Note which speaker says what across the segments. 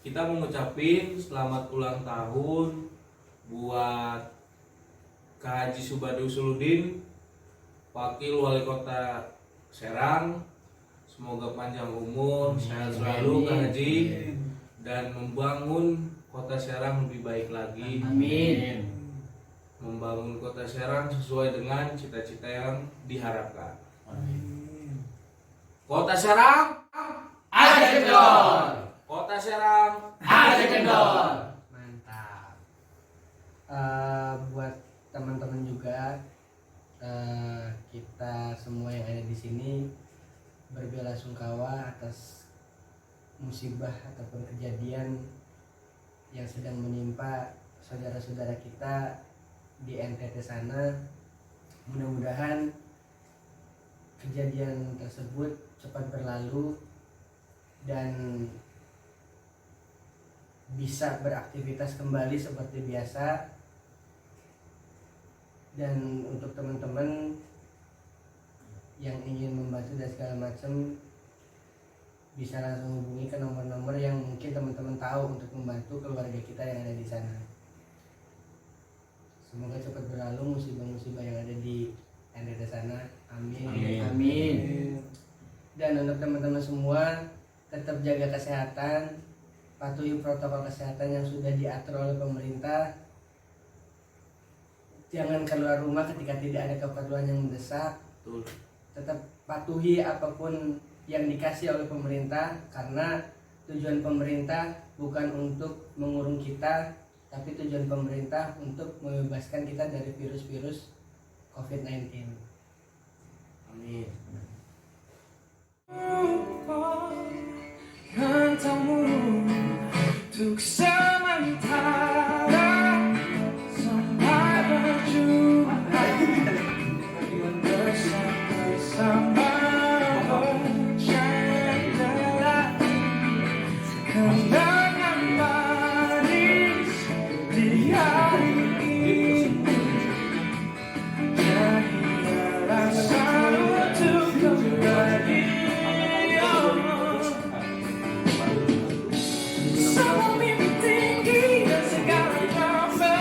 Speaker 1: kita mau ngucapin selamat ulang tahun buat Kak Haji Subadi Usuludin, Wakil Wali Kota Serang. Semoga panjang umur, sehat selalu Kak Haji, dan membangun Kota Serang lebih baik lagi.
Speaker 2: Amin.
Speaker 1: Membangun Kota Serang sesuai dengan cita-cita yang diharapkan.
Speaker 2: Amin.
Speaker 1: Kota Serang
Speaker 2: Aja kendor.
Speaker 1: Kota Serang
Speaker 2: Aja kendor.
Speaker 3: Mantap. Buat teman-teman juga, kita semua yang ada di sini berbelasungkawa atas musibah ataupun kejadian yang sedang menimpa saudara-saudara kita di NTT sana. Mudah-mudahan kejadian tersebut cepat berlalu dan bisa beraktivitas kembali seperti biasa. Dan untuk teman-teman yang ingin membantu dan segala macam, bisa langsung hubungi ke nomor-nomor yang mungkin teman-teman tahu untuk membantu keluarga kita yang ada di sana. Semoga cepat berlalu musibah-musibah yang ada di NTT sana. Amin.
Speaker 2: Amin.
Speaker 3: Amin. Dan untuk teman-teman semua, tetap jaga kesehatan, patuhi protokol kesehatan yang sudah diatur oleh pemerintah. Jangan keluar rumah ketika tidak ada keperluan yang mendesak.
Speaker 1: Betul.
Speaker 3: Tetap patuhi apapun yang dikasih oleh pemerintah, karena tujuan pemerintah bukan untuk mengurung kita, tapi tujuan pemerintah untuk membebaskan kita dari virus-virus COVID-19.
Speaker 1: Amin.
Speaker 4: Kantamu untuk sementara sampai berjumpa bersama-sama bercanda kenangan manis di hari ini. Jadi alasan untuk kembali. Semua mimpi tinggi dan segala drama,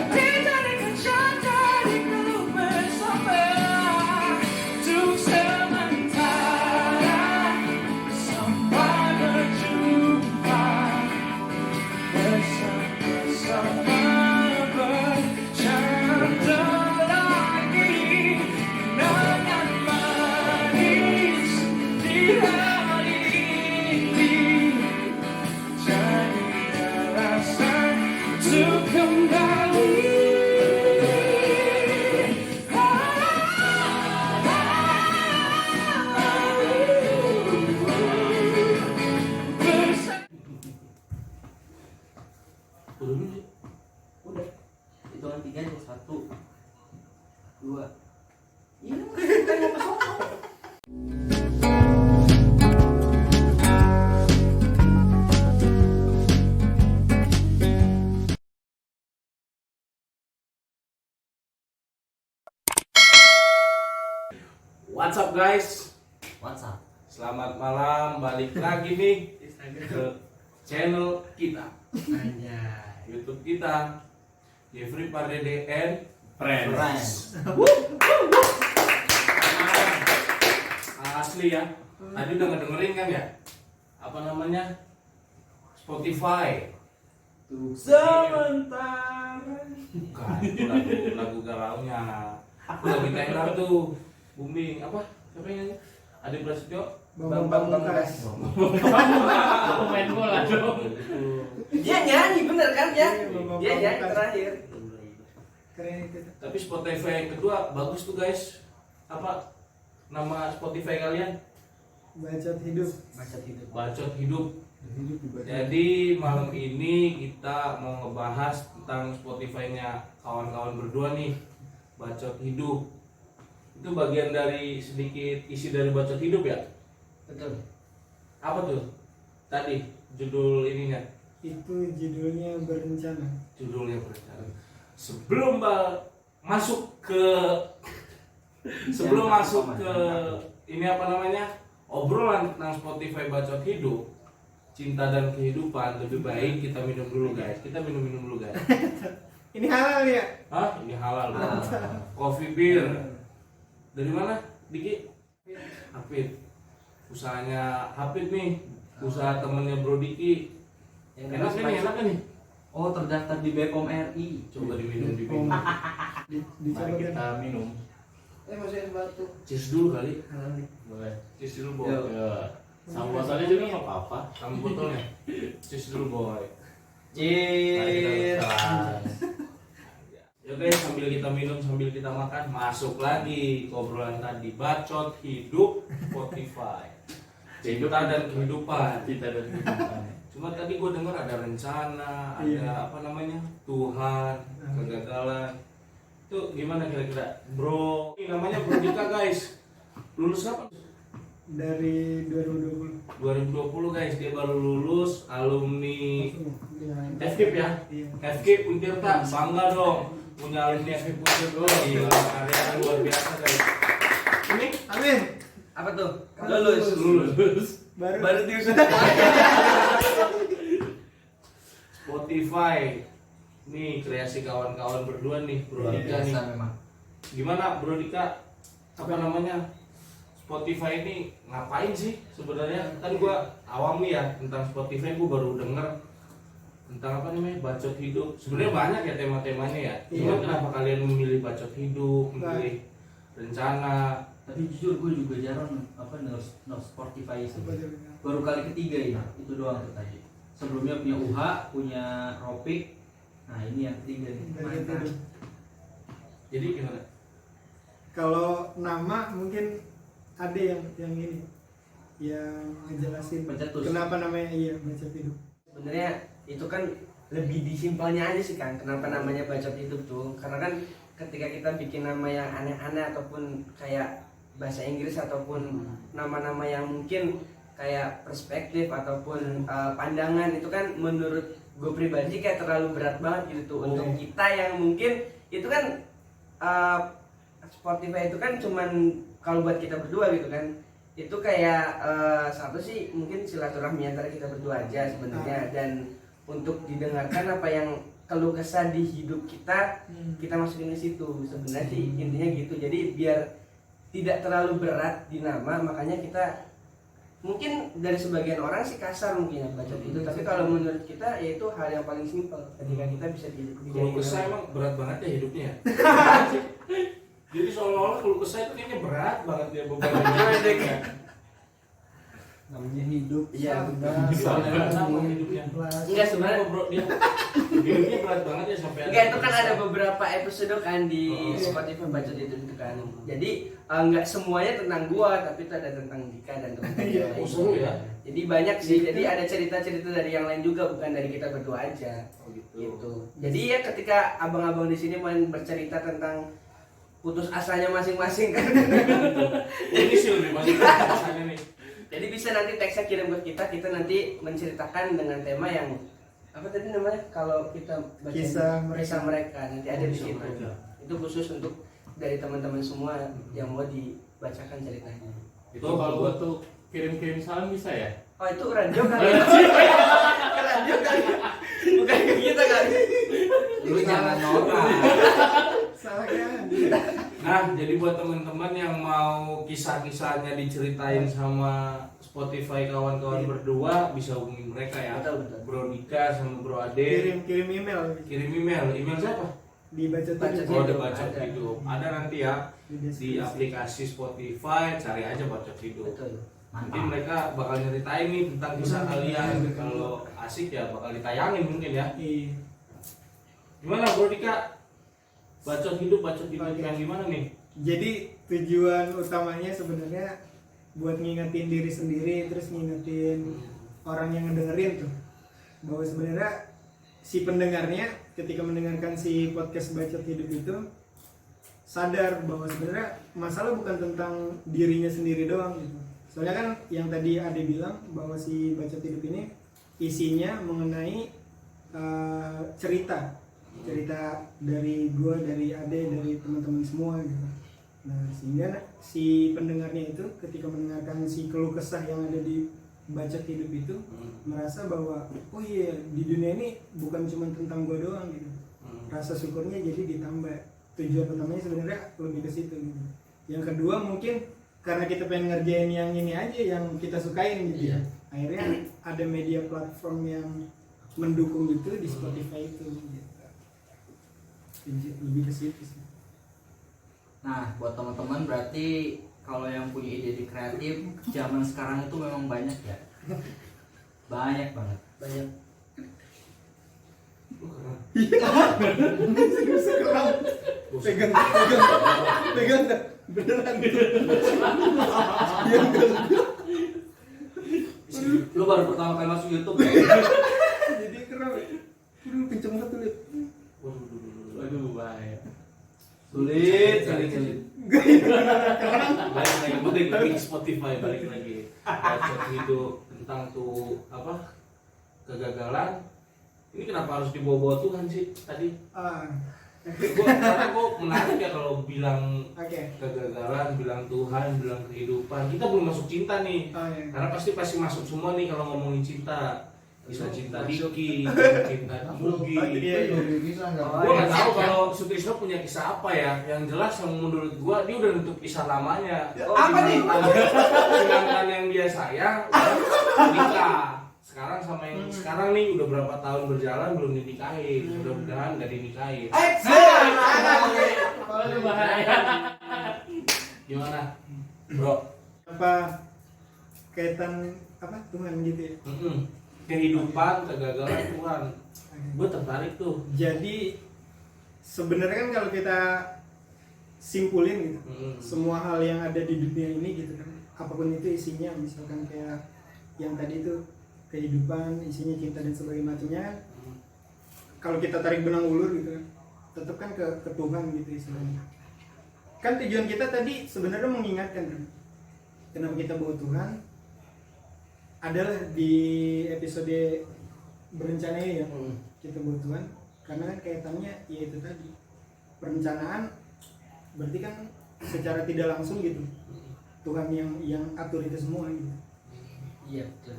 Speaker 4: dijadikan canda di keluh bersama untuk sementara sampai berjumpa bersama-sama bercanda lagi kenangan manis di hari ini. Jadi alasan untuk kembali.
Speaker 1: Udah dulu sih.
Speaker 2: Udah. Hitungan 3 nih. 1 2. Iya, kan mau ke sono.
Speaker 1: What's up guys?
Speaker 2: WhatsApp.
Speaker 1: Selamat malam, balik lagi nih ke channel kita,
Speaker 3: Anjay.
Speaker 1: YouTube kita, Jeffrey Pardede and
Speaker 2: Friends.
Speaker 1: Asli ya. Tadi udah ngedengerin kan ya? Apa namanya? Spotify.
Speaker 2: Untuk sementara.
Speaker 1: Bukan, itu lagu galaunya. Aku lagi tenar tuh. Booming apa? Siapa yang nyanyi? Adi Prasetyo.
Speaker 3: Bambang Pamungkas.
Speaker 2: Pemain bola dong.
Speaker 3: Dia nyanyi bener kan ya?
Speaker 5: Bambang
Speaker 3: Dia nyanyi
Speaker 5: Pamungkas.
Speaker 3: terakhir.
Speaker 5: Keren itu.
Speaker 1: Tapi Spotify yang kedua bagus tuh guys. Apa nama Spotify kalian?
Speaker 5: Bacot hidup.
Speaker 3: Macet hidup.
Speaker 1: Bacot Hidup.
Speaker 5: Hidup dibaca.
Speaker 1: Jadi malam ini kita mau ngebahas tentang Spotify-nya kawan-kawan berdua nih, Bacot Hidup. Itu bagian dari sedikit isi dari Bacot Hidup ya?
Speaker 3: Betul.
Speaker 1: Apa tuh? Tadi judul ininya.
Speaker 5: Itu judulnya berencana.
Speaker 1: Judulnya berencana. Sebelum masuk ke ini apa namanya? obrolan tentang Spotify Bacot Hidup, cinta dan kehidupan, lebih baik kita minum dulu guys. Kita minum dulu guys.
Speaker 5: Ini halal ya?
Speaker 1: Hah? Ini halal loh. Coffee beer. Dari mana? Diki? Hafid. Usahanya Hafid nih. Usaha temennya Bro Diki.
Speaker 2: Yang
Speaker 1: Enak nih, enak nih.
Speaker 2: Oh, terdaftar di BPOM RI.
Speaker 1: Coba diminum.
Speaker 5: Dicoba
Speaker 6: Mari
Speaker 5: kan?
Speaker 6: kita minum.
Speaker 3: Masukin batu.
Speaker 1: Cheers dulu kali.
Speaker 3: Halal nih.
Speaker 6: Boleh.
Speaker 1: Cheers dulu boy.
Speaker 2: Yo.
Speaker 6: Ya. Sama botolnya juga nggak apa-apa.
Speaker 1: Sama botolnya. Cheers dulu boy.
Speaker 6: Mari kita
Speaker 2: Cheers.
Speaker 6: berkelas.
Speaker 1: Ya guys, sambil kita minum, sambil kita makan, masuk lagi ke obrolan tadi. Bacot Hidup Spotify. Cinta dan kehidupan.
Speaker 6: Kita dan kehidupan.
Speaker 1: Cuma tadi gue dengar ada rencana,
Speaker 5: Iya.
Speaker 1: ada apa namanya, Tuhan, kegagalan. Itu gimana kira-kira? Bro, ini namanya Bro Dika guys. Lulus apa?
Speaker 5: Dari 2020.
Speaker 1: 2020 guys, dia baru lulus, alumni FKIP ya?
Speaker 5: Iya.
Speaker 1: FKIP Untirta, bangga dong punya alumni FKIP Untirta. Gila, karya luar biasa guys. Ini
Speaker 5: Amin.
Speaker 3: Apa tuh?
Speaker 1: lulus.
Speaker 5: Baru
Speaker 3: diusut.
Speaker 1: Spotify. Nih kreasi kawan-kawan berdua nih, Bro
Speaker 2: Luar
Speaker 1: Dika nih.
Speaker 2: biasa memang.
Speaker 1: Gimana Bro Dika? Apa namanya? Spotify ini ngapain sih sebenarnya? Kan gua awam nih ya tentang Spotify, gua baru denger tentang apa namanya, Bacot Hidup. Sebenarnya banyak ya tema-temanya ya. Cuma
Speaker 5: Iya.
Speaker 1: kenapa kalian memilih Bacot Hidup, memilih rencana?
Speaker 2: Tapi jujur gue juga jarang apa nge Spotify sih. Baru kali ketiga ini, itu doang tuh tadi. Sebelumnya punya UHA, punya Ropik. Nah, ini yang ketiga nih.
Speaker 3: Mantap.
Speaker 1: Jadi gimana?
Speaker 5: Kalau nama mungkin ada yang ini yang ngejelasin
Speaker 2: Pencetus.
Speaker 5: kenapa namanya iya Bacot Hidup.
Speaker 3: Sebenarnya itu kan lebih disimpelnya aja sih kan, kenapa namanya Bacot Hidup tuh, karena kan ketika kita bikin nama yang aneh-aneh ataupun kayak bahasa Inggris ataupun nama-nama yang mungkin kayak perspektif ataupun pandangan, itu kan menurut gue pribadi kayak terlalu berat banget gitu tuh untuk kita yang mungkin itu kan Spotify itu kan cuman kalau buat kita berdua gitu kan, itu kayak satu sih mungkin silaturahmi antara kita berdua aja sebenarnya, dan untuk didengarkan apa yang keluh kesah di hidup kita, kita masukin ke situ sebenarnya sih intinya gitu. Jadi biar tidak terlalu berat di nama, makanya kita mungkin dari sebagian orang sih kasar mungkin ya Bacot itu, tapi kalau menurut kita ya itu hal yang paling simpel ketika kita bisa
Speaker 1: Kalau kesah emang berat banget ya hidupnya ya? Jadi seolah-olah kalau kesah itu kayaknya berat banget ya bebannya.
Speaker 5: Namanya hidup.
Speaker 3: Iya,
Speaker 1: Soalnya sama hidupnya.
Speaker 3: Enggak sebenarnya.
Speaker 1: Bro, dia hidupnya berat banget ya sampai.
Speaker 3: Enggak, itu kan ada beberapa episode kan di Spotify Bacot itu kan. Jadi enggak semuanya tentang gua, tapi itu ada tentang Dika dan teman-teman.
Speaker 1: Oh, seru ya.
Speaker 3: Jadi banyak sih. Jadi ada cerita-cerita dari yang lain juga, bukan dari kita berdua aja.
Speaker 1: Oh, gitu.
Speaker 3: Gitu. Jadi ya ketika abang-abang di sini mau bercerita tentang putus asanya masing-masing kan.
Speaker 1: Ini sih lebih banyak rasanya nih.
Speaker 3: Jadi bisa nanti teksnya kirim ke kita nanti menceritakan dengan tema yang apa tadi namanya? Kalau kita baca
Speaker 5: Kisah mereka.
Speaker 3: kisah mereka nanti ada di
Speaker 1: Kisah
Speaker 3: situ.
Speaker 1: mereka.
Speaker 3: Itu khusus untuk dari teman-teman semua yang mau dibacakan ceritanya.
Speaker 6: Itu kalau gua tuh kirim-kirim salam bisa ya?
Speaker 3: Oh itu radio kali. Radio kali. Bukan ke kita kali.
Speaker 2: Lu jangan norak.
Speaker 5: Salah kan?
Speaker 1: Nah, jadi buat teman-teman yang mau kisah-kisahnya diceritain sama Spotify kawan-kawan berdua, bisa hubungin mereka ya.
Speaker 3: Betul, betul.
Speaker 1: Bro Dika sama Bro Ade.
Speaker 5: Kirim email
Speaker 1: Kirim email. Email siapa?
Speaker 5: di Bacot
Speaker 3: Bacot
Speaker 5: Hidup.
Speaker 1: Oh, ada
Speaker 3: Hidup,
Speaker 1: Bacot
Speaker 3: ada.
Speaker 1: Hidup. Ada nanti ya
Speaker 5: Di
Speaker 1: di
Speaker 5: deskripsi.
Speaker 1: aplikasi Spotify, cari aja Bacot Hidup.
Speaker 3: Betul.
Speaker 1: Nanti mereka bakal nyeritain nih tentang kisah kalian. Kalau asik ya bakal ditayangin mungkin ya.
Speaker 5: Iya.
Speaker 1: Gimana Bro Dika? Bacot hidup yang gimana nih?
Speaker 5: Jadi tujuan utamanya sebenarnya buat ngingetin diri sendiri, terus ngingetin orang yang ngedengerin tuh, bahwa sebenarnya si pendengarnya ketika mendengarkan si podcast Bacot Hidup itu sadar bahwa sebenarnya masalah bukan tentang dirinya sendiri doang gitu. Soalnya kan yang tadi Ade bilang bahwa si Bacot Hidup ini isinya mengenai cerita dari gua, dari Ade, dari teman-teman semua gitu. Nah, sehingga si pendengarnya itu ketika mendengarkan si keluh kesah yang ada di bacot hidup itu merasa bahwa oh iya di dunia ini bukan cuma tentang gue doang gitu. Rasa syukurnya jadi ditambah. Tujuan utamanya sebenarnya lebih ke situ gitu. Yang kedua mungkin karena kita pengen ngerjain yang ini aja yang kita sukain gitu ya. Akhirnya ada media platform yang mendukung itu di Spotify itu gitu. Lebih ke situ sih.
Speaker 2: Nah, buat teman-teman berarti kalau yang punya ide kreatif zaman sekarang itu memang banyak ya. Banyak banget.
Speaker 3: Banyak.
Speaker 5: Pegang beneran.
Speaker 2: Lu baru pertama kali masuk YouTube ya?
Speaker 5: Jadi keren. Aduh, kenceng banget tuh liat.
Speaker 6: Waduh, bahaya.
Speaker 2: Sulit.
Speaker 1: Balik lagi, balik lagi Spotify, balik lagi. Bacot hidup tentang tuh apa kegagalan. Ini kenapa harus dibawa-bawa Tuhan sih tadi? Karena gue menarik ya kalau bilang kegagalan, bilang Tuhan, bilang kehidupan. Kita belum masuk cinta nih. Karena pasti masuk semua nih kalau ngomongin cinta. Bisa cinta Diki, cinta Mugi. Gue nggak tahu kalau Sutrisno punya kisah apa ya. Yang jelas yang menurut gue dia udah nutup kisah lamanya.
Speaker 3: Apa nih?
Speaker 1: Sedangkan yang dia sayang udah nikah. Sekarang sama yang sekarang nih udah berapa tahun berjalan belum dinikahin. Mudah-mudahan nggak dinikahin. Gimana, bro?
Speaker 5: Apa kaitan apa Tuhan gitu ya?
Speaker 1: Kehidupan, kegagalan Tuhan. Gue tertarik tuh.
Speaker 5: Jadi sebenarnya kan kalau kita simpulin gitu, semua hal yang ada di dunia ini gitu kan, apapun itu isinya, misalkan kayak yang tadi itu kehidupan, isinya cinta dan sebagainya macamnya. Kalau kita tarik benang ulur gitu kan, tetap kan ke Tuhan gitu istilahnya. Kan tujuan kita tadi sebenarnya mengingatkan kan, kenapa kita bawa Tuhan adalah di episode berencana ya kita bawa Tuhan karena kan kaitannya ya itu tadi perencanaan, berarti kan secara tidak langsung gitu Tuhan yang atur itu semua gitu.
Speaker 3: Iya betul.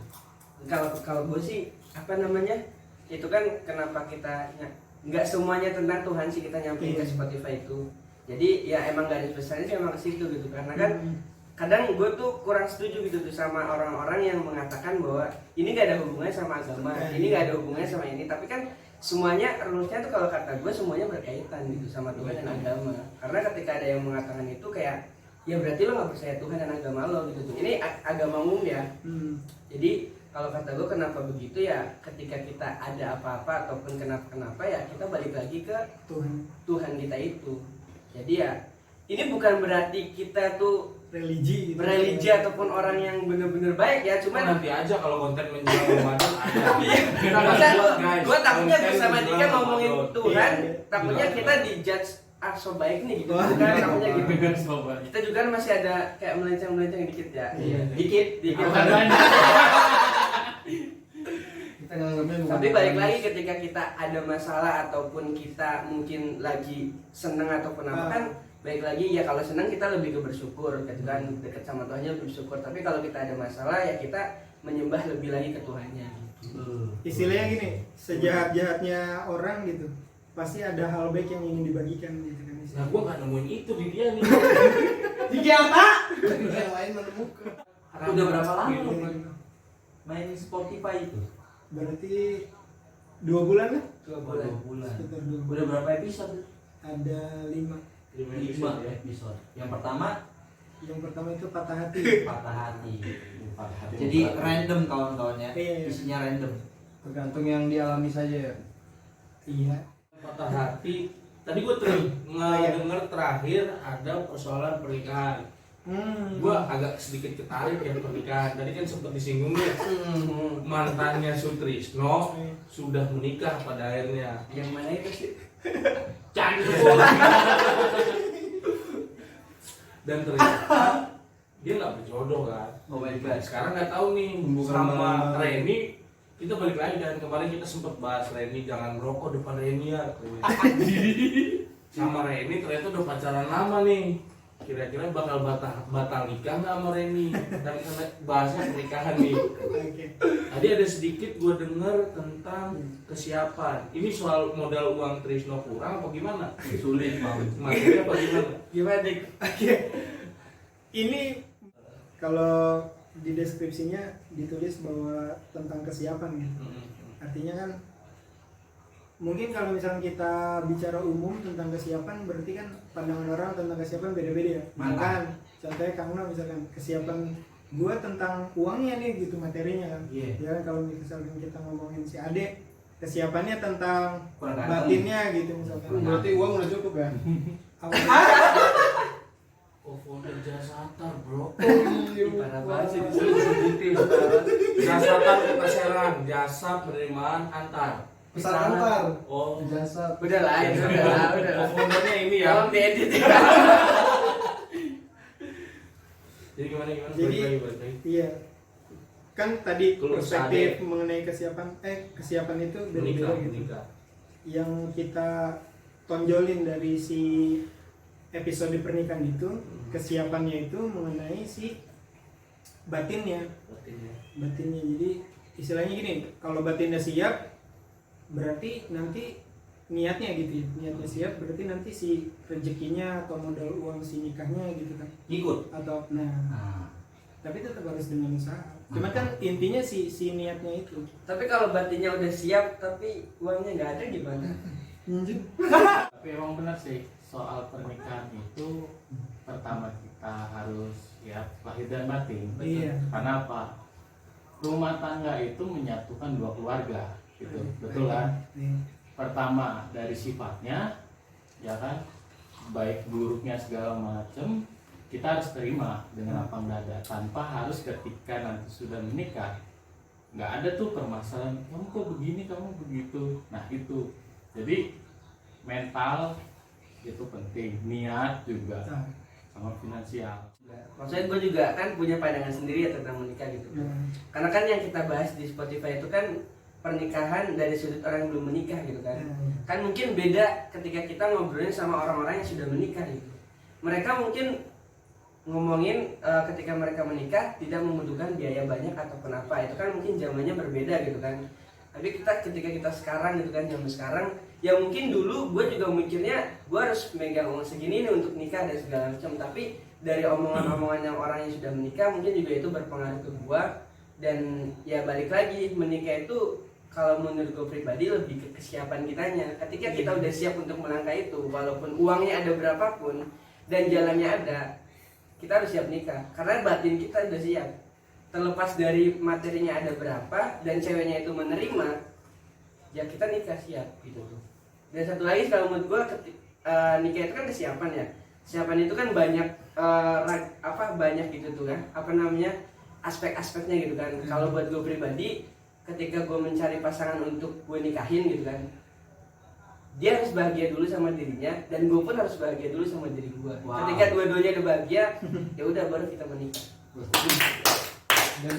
Speaker 3: Kalau gue sih apa namanya itu kan kenapa kita nggak semuanya tentang Tuhan sih kita nyampein ke Spotify itu. Jadi ya emang garis besarnya sih emang ke situ gitu karena kan kadang gue tuh kurang setuju gitu tuh sama orang-orang yang mengatakan bahwa ini gak ada hubungannya sama agama, ini gak ada hubungannya sama ini, tapi kan semuanya rulesnya tuh kalau kata gue semuanya berkaitan gitu sama Tuhan dan agama. Karena ketika ada yang mengatakan itu kayak ya berarti lo gak percaya Tuhan dan agama lo gitu tuh. Ini agama umum ya. Jadi kalau kata gue kenapa begitu ya ketika kita ada apa-apa ataupun kenapa ya kita balik lagi ke Tuhan kita itu. Jadi ya ini bukan berarti kita tuh religi ataupun orang yang benar-benar baik ya, cuman
Speaker 1: nanti aja kalau konten menjelang Ramadan ada.
Speaker 3: Gue takutnya bersama Dika ngomongin Tuhan, takutnya kita dijudge so baik nih gitu kan, takutnya gitu. Kita juga kan masih ada kayak melenceng dikit ya. Dikit. Tapi balik lagi ketika kita ada masalah ataupun kita mungkin lagi seneng ataupun apa kan baik lagi ya kalau senang kita lebih ke bersyukur gitu kan, dekat sama Tuhannya bersyukur. Tapi kalau kita ada masalah ya kita menyembah lebih lagi ke Tuhannya gitu.
Speaker 5: Istilahnya gini, sejahat-jahatnya orang gitu pasti ada hal baik yang ingin dibagikan gitu kan.
Speaker 1: Nah gue gak nemuin itu di dia nih.
Speaker 3: Di apa?
Speaker 5: Yang lain menemukan.
Speaker 2: Udah berapa lama main Spotify itu?
Speaker 5: Berarti 2 bulan lah?
Speaker 3: 2 bulan.
Speaker 5: Sekitar 2 bulan.
Speaker 2: Udah berapa episode?
Speaker 5: Ada 5
Speaker 2: episode. Yang pertama
Speaker 5: itu patah hati.
Speaker 2: Patah hati. Jadi random kawan-kawannya.
Speaker 5: Iya.
Speaker 2: Isinya random.
Speaker 3: Tergantung yang dialami saja ya.
Speaker 5: Iya.
Speaker 1: Patah hati. Tadi gue denger terakhir ada persoalan pernikahan. Gue agak sedikit ketarik ya pernikahan. Tadi kan sempat disinggung ya. Mantannya Sutrisno sudah menikah pada akhirnya.
Speaker 3: Yang mana itu sih?
Speaker 1: Dan ternyata dia nggak berjodoh kan.
Speaker 2: Oh my god.
Speaker 1: Sekarang nggak tahu nih sama Reni. Kita balik lagi dan kemarin kita sempat bahas Reni jangan merokok depan Reni ya. Sama Reni ternyata udah pacaran lama nih. kira-kira bakal batal nikah nggak sama Reni? Dan karena bahasnya pernikahan nih.
Speaker 5: Oke.
Speaker 1: Tadi ada sedikit gue denger tentang kesiapan. Ini soal modal uang Trisno kurang apa gimana?
Speaker 2: Sulit banget.
Speaker 1: Materinya apa gimana?
Speaker 3: Gimana dik?
Speaker 5: Oke. Ini kalau di deskripsinya ditulis bahwa tentang kesiapan ya. Artinya kan mungkin kalau misalnya kita bicara umum tentang kesiapan, berarti kan pandangan orang tentang kesiapan beda-beda ya. Makan, contohnya Kang Una misalkan kesiapan gua tentang uangnya nih gitu, materinya kan.
Speaker 2: Iya.
Speaker 5: Ya kan kalau misalkan kita ngomongin si Ade, kesiapannya tentang
Speaker 2: Kurang ganteng.
Speaker 5: batinnya gitu misalkan.
Speaker 7: Berarti uang udah cukup ya?
Speaker 1: Oh, founder jasa antar bro.
Speaker 3: Parah banget sih disebutin sekarang.
Speaker 1: Jasa antar Kota Serang, jasa penerimaan antar.
Speaker 7: Pesan antar.
Speaker 1: Oh,
Speaker 7: Jasa.
Speaker 3: Udah lah, udah lah.
Speaker 1: oh foundernya ini ya.
Speaker 3: Tolong diedit ya.
Speaker 1: Jadi gimana?
Speaker 5: Jadi
Speaker 1: Balik lagi.
Speaker 5: iya. Kan tadi
Speaker 1: Kalau
Speaker 5: perspektif mengenai kesiapan itu beda-beda gitu.
Speaker 1: Menikah.
Speaker 5: Yang kita tonjolin dari si episode pernikahan itu, kesiapannya itu mengenai si batinnya. Batinnya. Jadi istilahnya gini, kalau batinnya siap berarti nanti niatnya gitu ya. Niatnya siap berarti nanti si rezekinya atau modal uang si nikahnya gitu kan.
Speaker 2: Ikut.
Speaker 5: Atau tapi tetap harus dengan usaha. Cuman kan intinya si niatnya itu.
Speaker 3: Tapi kalau batinnya udah siap tapi uangnya nggak ada gimana?
Speaker 6: Tapi emang benar sih, soal pernikahan itu pertama kita harus ya lahir dan batin.
Speaker 5: Iya.
Speaker 6: Karena apa? Rumah tangga itu menyatukan dua keluarga, gitu. Betul kan?
Speaker 5: Iya.
Speaker 6: Pertama dari sifatnya, ya kan, baik buruknya segala macam kita harus terima dengan lapang dada tanpa harus ketika nanti sudah menikah nggak ada tuh permasalahan kamu kok begini kamu begitu. Nah itu jadi mental itu penting, niat juga
Speaker 5: Nah,
Speaker 6: sama finansial.
Speaker 3: Maksudnya gue juga kan punya pandangan sendiri ya tentang menikah gitu. Karena kan yang kita bahas di Spotify itu kan pernikahan dari sudut orang yang belum menikah gitu kan. Kan mungkin beda ketika kita ngobrolin sama orang-orang yang sudah menikah gitu. Mereka mungkin ngomongin ketika mereka menikah tidak membutuhkan biaya banyak ataupun apa, itu kan mungkin zamannya berbeda gitu kan. Tapi ketika kita sekarang gitu kan, zaman sekarang ya mungkin dulu gue juga mikirnya gue harus megang uang segini nih untuk nikah dan segala macam, tapi dari omongan-omongan yang orang yang sudah menikah mungkin juga itu berpengaruh ke gue. Dan ya balik lagi, menikah itu kalau menurut gue pribadi lebih ke kesiapan kitanya. Ketika kita udah siap untuk melangkah itu, walaupun uangnya ada berapapun dan jalannya ada, kita harus siap nikah karena batin kita udah siap. Terlepas dari materinya ada berapa dan ceweknya itu menerima, ya kita nikah siap gitu tuh. Dan satu lagi kalau menurut gue nikah itu kan kesiapan ya. Kesiapan itu kan banyak banyak gitu tuh kan, aspek-aspeknya gitu kan. Kalau buat gue pribadi, ketika gue mencari pasangan untuk gue nikahin gitu kan, dia harus bahagia dulu sama dirinya dan gue pun harus bahagia dulu sama diri gue.
Speaker 2: Wow.
Speaker 3: Ketika dua-duanya udah bahagia, ya udah baru kita menikah.
Speaker 7: Dan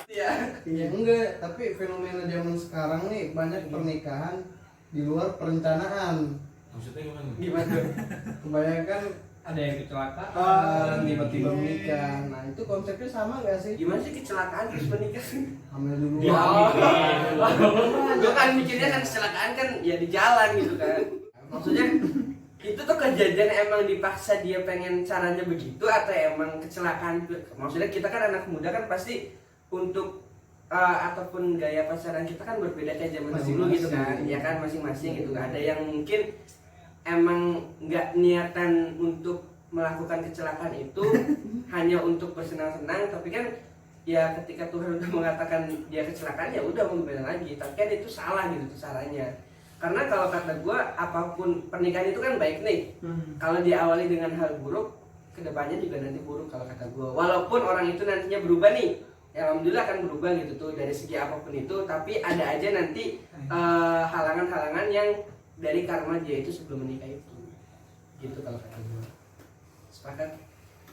Speaker 3: Iya.
Speaker 7: ya enggak, tapi fenomena zaman sekarang nih banyak pernikahan di luar perencanaan.
Speaker 1: Maksudnya gimana?
Speaker 3: Gimana?
Speaker 7: Kebanyakan
Speaker 3: Ada yang kecelakaan,
Speaker 7: tiba-tiba menikah. Nah itu konsepnya sama nggak sih?
Speaker 3: Gimana sih kecelakaan terus menikah?
Speaker 7: Hamil dulu.
Speaker 3: Gue kan mikirnya kan kecelakaan kan ya di jalan gitu kan. Maksudnya itu tuh kejadian emang dipaksa dia pengen caranya begitu atau emang kecelakaan? Maksudnya kita kan anak muda kan pasti untuk ataupun gaya pacaran kita kan berbeda kayak zaman dulu gitu kan. Ya kan masing-masing gitu kan. Ada yang mungkin emang nggak niatan untuk melakukan kecelakaan itu hanya untuk bersenang-senang, tapi kan ya ketika Tuhan udah mengatakan dia kecelakaan ya udah mau gimana lagi, tapi kan itu salah gitu tuh caranya. Karena kalau kata gue, apapun pernikahan itu kan baik nih, kalau diawali dengan hal buruk, kedepannya juga nanti buruk kalau kata gue. Walaupun orang itu nantinya berubah nih, ya alhamdulillah akan berubah gitu tuh dari segi apapun itu, tapi ada aja nanti halangan-halangan yang dari karma dia itu sebelum menikah itu, gitu kalau kata gue. Sepakat?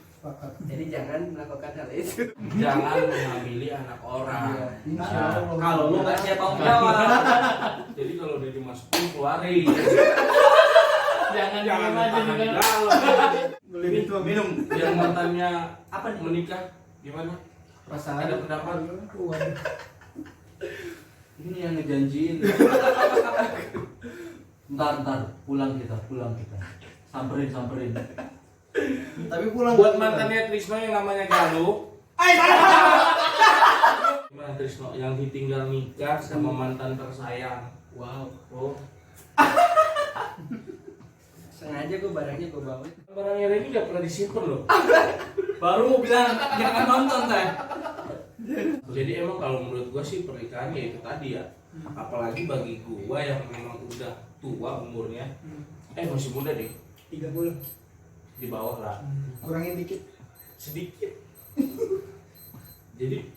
Speaker 7: Sepakat.
Speaker 3: Jadi jangan melakukan hal itu.
Speaker 1: Jangan menghamili anak orang.
Speaker 7: Insya Allah.
Speaker 2: Kalau lu nggak siap tanggung jawab.
Speaker 1: Jadi kalau udah dimasukin keluarin.
Speaker 6: Jangan Jangan
Speaker 1: jangan
Speaker 6: diem aja
Speaker 1: tahan
Speaker 6: juga.
Speaker 1: di dalam.
Speaker 5: Boleh dituang.
Speaker 1: Minum. Yang mantannya
Speaker 2: Apa nih?
Speaker 1: menikah gimana?
Speaker 7: Perasaan
Speaker 1: Ada pendapat?
Speaker 5: Waduh.
Speaker 2: Ini yang ngejanjiin. Ntar pulang kita. Samperin.
Speaker 7: tapi pulang
Speaker 1: Buat mantannya Trisno yang namanya Galuh. Gimana Trisno yang ditinggal nikah sama mantan tersayang?
Speaker 2: Wow.
Speaker 1: Oh,
Speaker 3: Sengaja gue barangnya gue bawa.
Speaker 1: barangnya Reni gak pernah disimpan loh.
Speaker 2: Baru mau bilang jangan nonton saya.
Speaker 1: Jadi emang kalau menurut gua sih pernikahan ya itu tadi ya. Apalagi bagi gua yang memang udah tua umurnya. Masih muda deh,
Speaker 5: 30.
Speaker 1: di bawah lah.
Speaker 5: Kurangin dikit.
Speaker 1: Sedikit. Jadi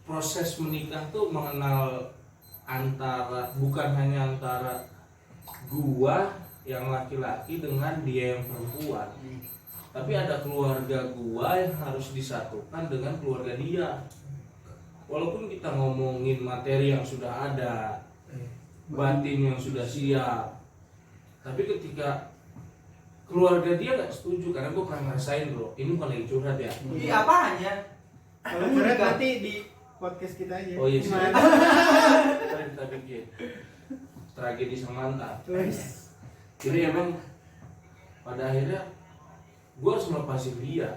Speaker 1: proses menikah tuh mengenal bukan hanya antara gua yang laki-laki dengan dia yang perempuan, tapi ada keluarga gua yang harus disatukan dengan keluarga dia. Walaupun kita ngomongin materi yang sudah ada, batin yang sudah siap, tapi ketika keluarga dia nggak setuju, karena gua pernah ngerasain bro, ini bukan lagi curhat ya.
Speaker 2: Iya apanya?
Speaker 5: Kalau curhat nanti di podcast kita aja.
Speaker 1: Oh iya sih.
Speaker 5: Gimana?
Speaker 1: Ntar kita bikin tragedi sang mantan.
Speaker 5: Wes.
Speaker 1: Jadi emang pada akhirnya gue harus melepasin dia.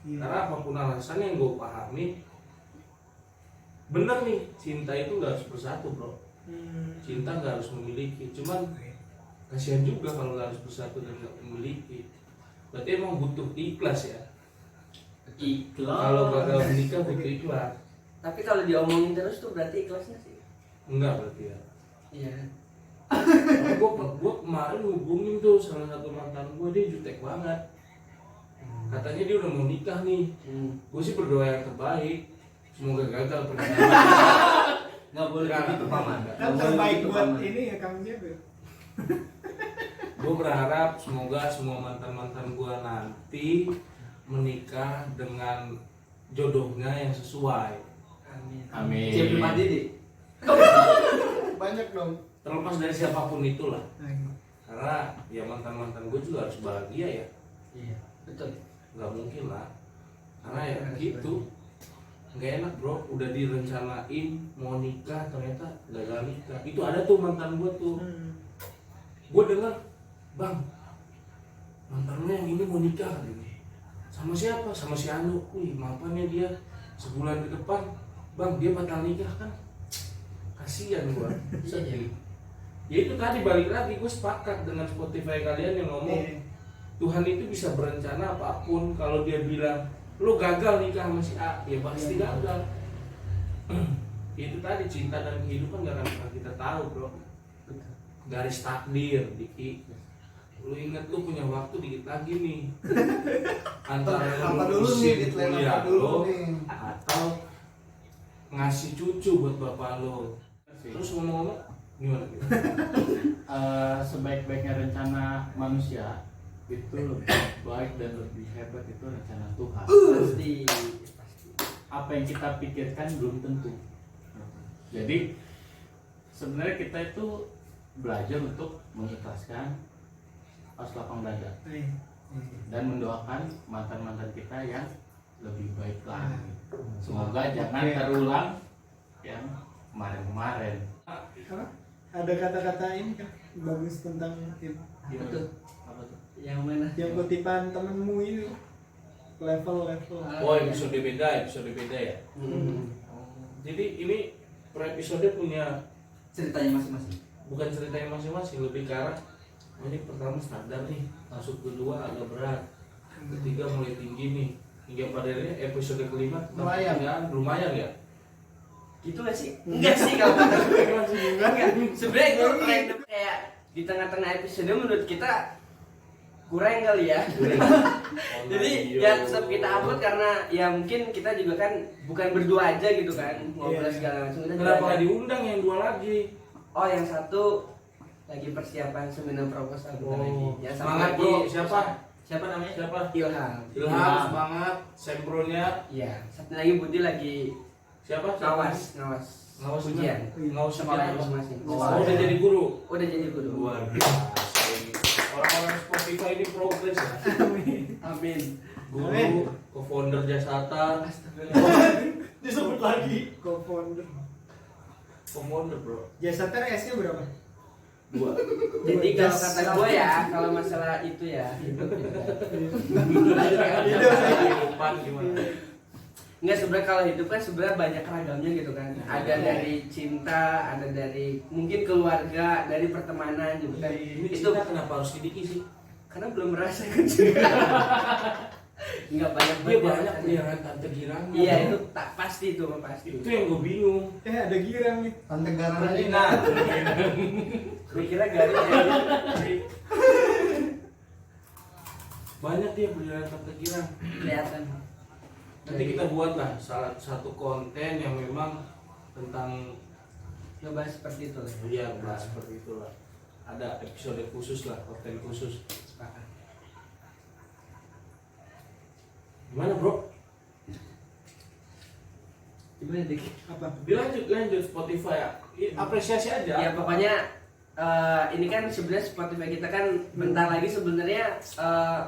Speaker 5: Iya.
Speaker 1: Karena apapun alasannya yang gue pahami, bener nih, cinta itu gak harus bersatu bro. Cinta gak harus memiliki. Cuman kasihan juga kalau gak harus bersatu dan gak memiliki. Berarti emang butuh ikhlas ya.
Speaker 2: Ikhlas.
Speaker 1: Kalau gagal menikah butuh ikhlas.
Speaker 3: Tapi kalau diomongin terus tuh berarti ikhlasnya sih.
Speaker 1: Enggak berarti ya.
Speaker 3: Iya.
Speaker 1: Gue kemarin hubungin tuh salah satu mantan gue, dia jutek banget. Katanya dia udah mau nikah nih. Gue sih berdoa yang terbaik, semoga gagal pernikahan.
Speaker 2: Nggak boleh begitu paman.
Speaker 5: Kan terbaik buat ini ya Kang Jeb.
Speaker 1: Gue berharap semoga semua mantan-mantan gue nanti menikah dengan jodohnya yang sesuai.
Speaker 3: Amin.
Speaker 6: Amin.
Speaker 2: Siap Pak Didi.
Speaker 7: banyak dong.
Speaker 1: Terlepas dari siapapun itulah. Karena ya mantan-mantan gue juga harus bahagia ya.
Speaker 2: Iya, betul.
Speaker 1: Nggak mungkin lah. Karena ya gitu. Nggak enak bro, udah direncanain mau nikah ternyata gagal nikah. Itu ada tuh mantan gue tuh. Gue dengar, bang, mantannya yang ini mau nikah gitu. Sama siapa? Sama si Anu. Wih, maafnya dia sebulan ke depan, bang dia batal nikah kan. Kasihan gue, sedih. Ya itu tadi balik lagi, gue sepakat dengan Spotify kalian yang ngomong Tuhan itu bisa berencana apapun. Kalau dia bilang lu gagal nikah sama si A, ya pasti gagal. Itu tadi, cinta dan kehidupan gak akan pernah kita tahu bro. Garis takdir Diki, lu inget lu punya waktu dikit lagi nih antara
Speaker 7: Apa dulu
Speaker 1: lulusin
Speaker 7: nih, deadline
Speaker 1: kuliah
Speaker 7: apa dulu
Speaker 1: lo
Speaker 7: nih?
Speaker 1: atau ngasih cucu buat bapak lo. Terus ngomong-ngomong gimana gitu?
Speaker 6: Sebaik-baiknya rencana manusia itu lebih baik dan lebih hebat itu rencana Tuhan.
Speaker 3: Pasti.
Speaker 6: Apa yang kita pikirkan belum tentu. Jadi sebenarnya kita itu belajar untuk mengikhlaskan pas lapang dada dan mendoakan mantan-mantan kita yang lebih baik lagi. Semoga jangan terulang yang kemarin-kemarin.
Speaker 5: Ada kata-kata ini kan bagus tentang itu.
Speaker 3: Betul.
Speaker 6: Apa tuh?
Speaker 3: Yang mana?
Speaker 5: Yang kutipan temenmu itu level.
Speaker 1: Oh episode beda ya. Jadi ini per episode punya
Speaker 2: Ceritanya masing-masing.
Speaker 1: bukan ceritanya masing-masing, lebih ke arah ini pertama standar nih, masuk kedua agak berat, ketiga mulai tinggi nih, hingga pada akhirnya episode kelima lumayan ya.
Speaker 3: Gitu gak sih? Enggak sih kalau kata gue. Enggak. Sebenarnya itu random, kayak di tengah-tengah episode menurut kita kurang kali ya. Jadi ya tetap kita upload karena ya mungkin kita juga kan bukan berdua aja gitu kan, ngobrol segala macam. Kita juga
Speaker 1: Kenapa
Speaker 3: ada-
Speaker 1: nggak diundang yang dua lagi?
Speaker 3: Oh yang satu lagi persiapan seminar proposal bentar lagi. Yang satu
Speaker 1: Semangat
Speaker 3: lagi
Speaker 1: bro, siapa?
Speaker 2: Siapa namanya?
Speaker 1: Siapa?
Speaker 3: Ilham.
Speaker 1: Ilham, semangat, sempronya.
Speaker 3: Iya. Satu lagi Budi lagi
Speaker 1: Siapa?
Speaker 3: ngawas ujian.
Speaker 1: Ngawas
Speaker 3: Sekolah
Speaker 1: ujian apa?
Speaker 3: masing-masing.
Speaker 1: Oh, udah jadi guru.
Speaker 3: Udah jadi guru.
Speaker 1: Luar biasa ini. Orang-orang Spotify ini progres ya.
Speaker 3: Amin.
Speaker 1: Guru, co-founder Jasatan,
Speaker 6: Disebut lagi.
Speaker 5: Co-founder.
Speaker 1: co-founder bro.
Speaker 5: Jasatan S-nya berapa?
Speaker 1: 2.
Speaker 3: Jadi kalau
Speaker 5: Jas-
Speaker 3: kata gue ya, kalau masalah itu ya hidup gitu kan.
Speaker 1: Kehidupan gimana?
Speaker 3: Enggak, sebenarnya kalau hidup kan sebenarnya banyak ragamnya gitu kan. Ada dari cinta, ada dari mungkin keluarga, dari pertemanan gitu kan.
Speaker 1: Ini
Speaker 3: Itu
Speaker 1: cinta kenapa harus sedikit sih?
Speaker 3: karena belum merasakan cinta. Enggak banyak
Speaker 1: Dia banyak
Speaker 3: rasanya.
Speaker 1: peliharaan tante girang.
Speaker 3: Iya itu tak pasti itu mah pasti.
Speaker 1: Itu yang gue bingung.
Speaker 5: Ada girang nih.
Speaker 7: Tante Garan aja
Speaker 1: Nah,
Speaker 3: Gue kira garis ya.
Speaker 1: banyak dia peliharaan tante girang.
Speaker 3: Kelihatan.
Speaker 1: Nanti kita buatlah salah satu konten yang memang tentang
Speaker 3: Coba seperti itu lah.
Speaker 1: ya bahas seperti itulah. Ada episode khusus lah, konten khusus.
Speaker 3: Sepakat.
Speaker 1: Gimana bro?
Speaker 3: Gimana dik?
Speaker 5: Apa?
Speaker 1: Lanjut Spotify ya. Apresiasi aja.
Speaker 3: Ya pokoknya ini kan sebenarnya Spotify kita kan bentar lagi sebenarnya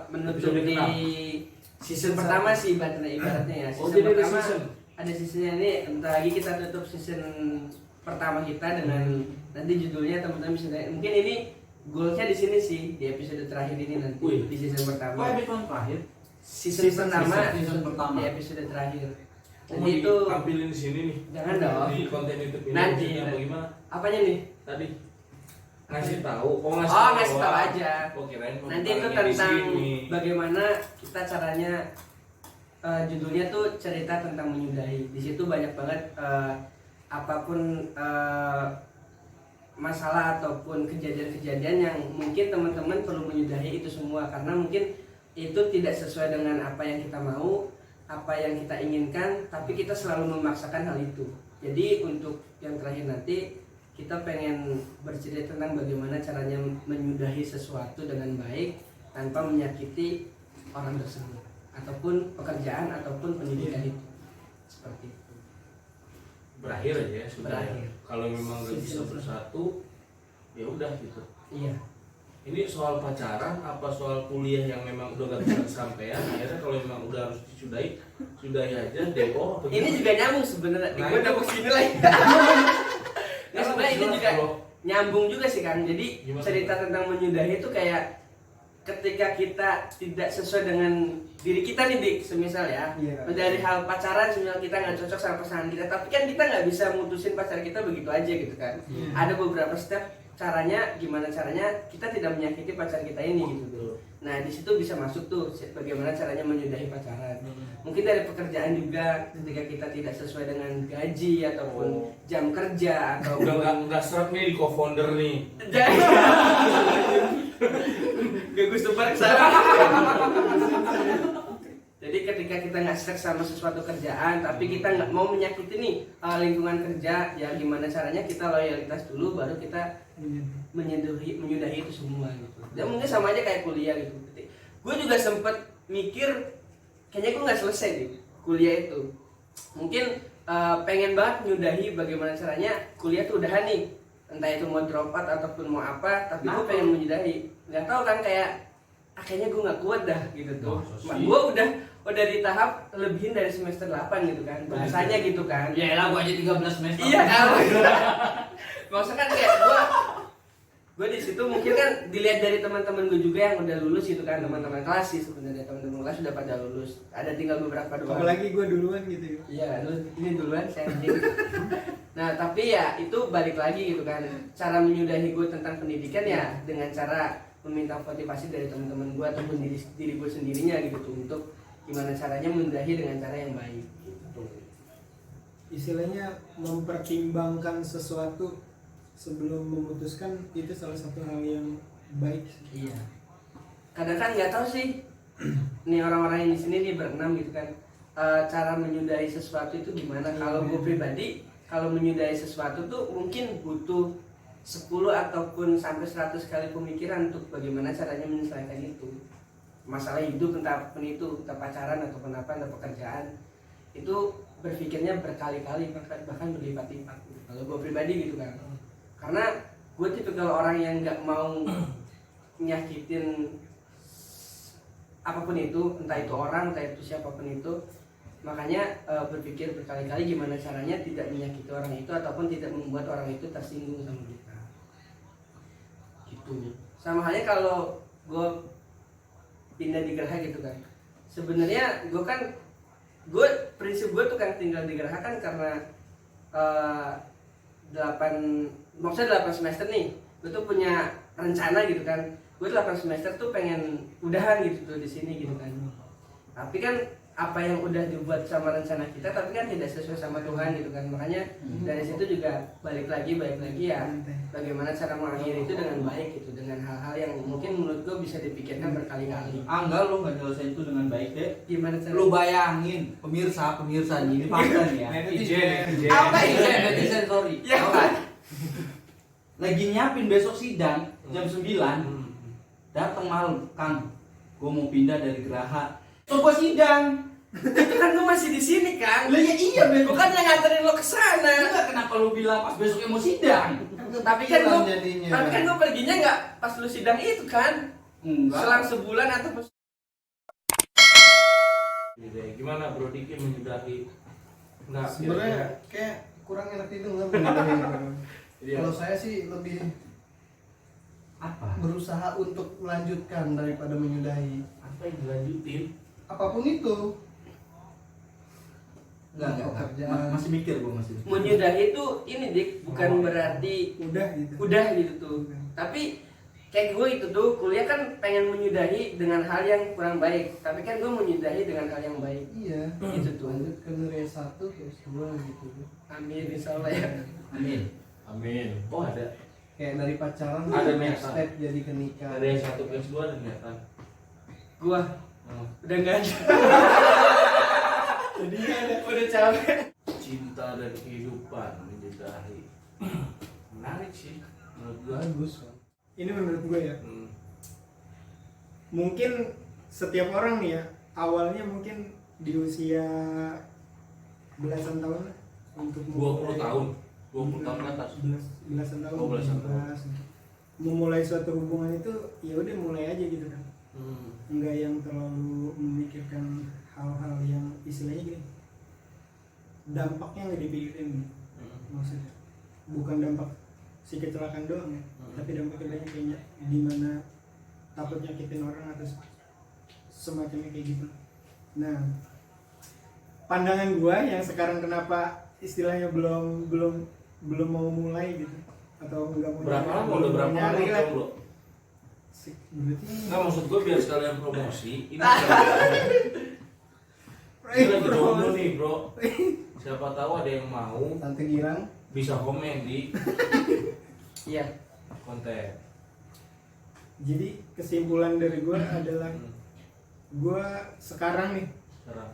Speaker 3: menutup
Speaker 1: Episode
Speaker 3: di
Speaker 1: ke-6.
Speaker 3: season pertama sih ibaratnya ya.
Speaker 1: Oh,
Speaker 3: Season
Speaker 1: jadi ada
Speaker 3: pertama
Speaker 1: season?
Speaker 3: ada seasonnya ini. Bentar lagi kita tutup season pertama kita dengan nanti judulnya teman-teman bisa lihat. Mungkin ini goalsnya di sini sih di episode terakhir ini nanti.
Speaker 1: Wih.
Speaker 3: Di season
Speaker 2: Kok
Speaker 3: pertama.
Speaker 2: episode terakhir?
Speaker 3: Season pertama.
Speaker 2: season pertama.
Speaker 3: Di episode terakhir.
Speaker 1: Oh,
Speaker 3: Jadi itu
Speaker 1: tampilin di sini nih.
Speaker 3: jangan dong.
Speaker 1: Di konten YouTube ini.
Speaker 3: Nanti.
Speaker 1: maksudnya bagaimana?
Speaker 3: Apanya nih?
Speaker 1: Tadi ngasih tahu. Oh,
Speaker 3: Ngasih tahu aja.
Speaker 1: Oh, kirain mau
Speaker 3: Nanti itu
Speaker 1: ditaruhnya di
Speaker 3: tentang
Speaker 1: sini.
Speaker 3: bagaimana kita caranya judulnya tuh cerita tentang menyudahi. Di situ banyak banget apapun masalah ataupun kejadian-kejadian yang mungkin teman-teman perlu menyudahi itu semua karena mungkin itu tidak sesuai dengan apa yang kita mau, apa yang kita inginkan, tapi kita selalu memaksakan hal itu. Jadi untuk yang terakhir nanti kita pengen bercerita tentang bagaimana caranya menyudahi sesuatu dengan baik tanpa menyakiti orang tersebut ataupun pekerjaan ataupun pendidikan itu. Seperti itu.
Speaker 1: Berakhir aja ya sudah.
Speaker 3: Berakhir.
Speaker 1: Ya. Kalau memang nggak bisa bersatu, ya udah gitu.
Speaker 3: Iya.
Speaker 1: Ini soal pacaran apa soal kuliah yang memang udah gak bisa kesampaian? Akhirnya kalau memang udah harus disudahi, sudahi aja DO atau
Speaker 3: Ini
Speaker 1: gimana?
Speaker 3: juga nyambung sebenarnya.
Speaker 1: Nah,
Speaker 3: Gue
Speaker 1: itu-
Speaker 3: udah kesini lagi. Nah, sebenarnya ini juga
Speaker 1: Bro.
Speaker 3: nyambung juga sih kan. Jadi
Speaker 1: Gimana?
Speaker 3: cerita tentang menyudahi itu kayak ketika kita tidak sesuai dengan diri kita nih dik, semisal ya
Speaker 5: Iya.
Speaker 3: dari hal pacaran, semisal kita nggak cocok sama pasangan kita, tapi kan kita nggak bisa mutusin pacar kita begitu aja gitu kan. Ada beberapa step caranya, gimana caranya kita tidak menyakiti pacar kita ini gitu tuh. Nah di situ bisa masuk tuh bagaimana caranya menyudahi pacaran. Mungkin dari pekerjaan juga ketika kita tidak sesuai dengan gaji ataupun jam kerja atau
Speaker 1: Udah nggak seret nih di co-founder nih.
Speaker 3: Gak gue sebar ke sana. Jadi ketika kita nggak stres sama sesuatu kerjaan, tapi kita nggak mau menyakiti nih lingkungan kerja, ya gimana caranya kita loyalitas dulu, baru kita menyudahi itu semua gitu. Dan mungkin sama aja kayak kuliah gitu. Gue juga sempet mikir, kayaknya gue nggak selesai nih kuliah itu. Mungkin pengen banget menyudahi bagaimana caranya kuliah tuh udahan nih, entah itu mau drop out ataupun mau apa, tapi gue pengen menyudahi. Nggak tahu kan kayak kayaknya gue nggak kuat dah gitu tuh. Gue udah di tahap lebihin dari semester 8 gitu kan, bahasanya gitu kan.
Speaker 2: Ya elah gua aja 13 semester.
Speaker 3: Iya kan. Maksudnya kan kayak gue di situ mungkin kan dilihat dari teman-teman gue juga yang udah lulus gitu kan, teman-teman kelas sih sebenarnya, teman-teman kelas sudah pada lulus. Ada tinggal beberapa doang.
Speaker 5: Apalagi gue duluan gitu ya.
Speaker 3: Iya, lu ini duluan saya anjing. Nah, tapi ya itu balik lagi gitu kan. Cara menyudahi gue tentang pendidikan ya dengan cara meminta motivasi dari teman-teman gue ataupun diri gue sendirinya gitu tuh, untuk gimana caranya menyudahi dengan cara yang baik gitu.
Speaker 5: Istilahnya mempertimbangkan sesuatu sebelum memutuskan, itu salah satu hal yang baik.
Speaker 3: Iya. Kadang kan nggak tahu sih nih orang-orang yang di sini nih berenam gitu kan, cara menyudahi sesuatu itu gimana. Kalau gue pribadi, kalau menyudahi sesuatu tuh mungkin butuh 10 ataupun sampai 100 kali pemikiran untuk bagaimana caranya menyelesaikan itu. Masalah hidup, entah apapun itu, entah pacaran ataupun apa, entah pekerjaan, itu berpikirnya berkali-kali bahkan berlipat-lipat. Kalau gue pribadi gitu kan, karena gue tipikal orang yang nggak mau nyakitin apapun itu, entah itu orang, entah itu siapapun itu. Makanya berpikir berkali-kali gimana caranya tidak menyakiti orang itu ataupun tidak membuat orang itu tersinggung sama kita. Gitu. Sama halnya kalau gue pindah di Geraha gitu kan. Sebenarnya gue prinsip gue tuh kan tinggal di Geraha kan karena 8 semester nih. Gue tuh punya rencana gitu kan. Gue 8 semester tuh pengen udahan gitu tuh di sini gitu kan. Tapi kan apa yang udah dibuat sama rencana kita tapi kan tidak sesuai sama Tuhan gitu kan. Makanya dari situ juga balik lagi ya bagaimana cara mengakhiri itu dengan baik gitu, dengan hal-hal yang mungkin menurut gue bisa dipikirkan berkali-kali.
Speaker 2: Enggak, lu nggak nyelesain itu dengan baik deh.
Speaker 3: Gimana cara?
Speaker 2: Lu bayangin pemirsa ini fakta nih ya.
Speaker 1: Netizen.
Speaker 2: Apa ini netizen, sorry.
Speaker 3: Ya
Speaker 2: Tau kan? Lagi nyiapin besok sidang jam 9. Datang malam, Kang. Gua mau pindah dari Geraha. Coba sidang.
Speaker 3: Itu kan gue masih di sini kan.
Speaker 2: Lah ya iya, Ben.
Speaker 3: Bukan yang nganterin lo ke sana.
Speaker 2: Enggak, kenapa lu bilang pas besoknya mau sidang?
Speaker 3: Tapi kan gue
Speaker 7: jadinya.
Speaker 3: perginya nggak pas lu sidang itu kan.
Speaker 2: Enggak.
Speaker 3: Selang sebulan atau pas.
Speaker 1: Gitu ya. Gimana Bro Diki menyudahi? Nah,
Speaker 7: Sebenarnya kayak kurang enak didengar.
Speaker 1: Iya.
Speaker 7: Kalau saya sih lebih
Speaker 2: Apa?
Speaker 7: berusaha untuk melanjutkan daripada menyudahi.
Speaker 1: Apa yang dilanjutin?
Speaker 7: Apapun itu.
Speaker 2: Enggak.
Speaker 7: Pekerjaan.
Speaker 2: Masih mikir gua masih.
Speaker 3: Menyudahi itu ini Dik, bukan berarti
Speaker 5: Udah gitu.
Speaker 3: udah gitu tuh. Tapi kayak gue itu tuh kuliah kan pengen menyudahi dengan hal yang kurang baik. Tapi kan gue menyudahi dengan hal yang baik.
Speaker 7: Iya.
Speaker 3: Gitu tuh.
Speaker 7: Lanjutkan dari S1 ke S2 gitu.
Speaker 3: Amin insyaallah ya.
Speaker 2: Amin.
Speaker 1: Amin. Oh ada.
Speaker 7: Kayak dari pacaran
Speaker 1: Ada
Speaker 7: next
Speaker 1: niatan.
Speaker 7: step jadi ke nikah.
Speaker 1: Ada yang 1 ke 2 ada niatan.
Speaker 3: Gua udah enggak ada.
Speaker 5: Jadi nggak ada.
Speaker 3: Udah capek.
Speaker 1: Cinta dan kehidupan menyudahi. Menarik sih menurut gua.
Speaker 7: Bagus.
Speaker 5: Ini menurut gue ya.
Speaker 1: Hmm.
Speaker 5: Mungkin setiap orang nih ya, awalnya mungkin di usia belasan tahun lah untuk
Speaker 1: 20 tahun. 20 tahun ke atas.
Speaker 5: Belasan tahun.
Speaker 1: Oh, belasan tahun.
Speaker 5: belas. Memulai suatu hubungan itu ya udah mulai aja gitu kan. Enggak yang terlalu memikirkan hal-hal yang istilahnya gini, dampaknya nggak dipikirin maksudnya, bukan dampak si kecelakaan doang ya, tapi dampaknya banyak kayaknya dimana takut nyakitin orang atau semacamnya kayak gitu. Nah, pandangan gua yang sekarang kenapa istilahnya belum mau mulai gitu atau enggak mau
Speaker 1: Berapa lama udah berapa lama
Speaker 5: nyari lah.
Speaker 1: bro?
Speaker 5: Berarti
Speaker 1: Nggak, maksud gue biar sekalian promosi. Ini lagi jomblo nih bro. Siapa tahu ada yang mau
Speaker 7: Tante Girang.
Speaker 1: bisa komen di
Speaker 3: Iya.
Speaker 1: konten.
Speaker 5: jadi kesimpulan dari gua adalah gua sekarang nih
Speaker 1: Sekarang.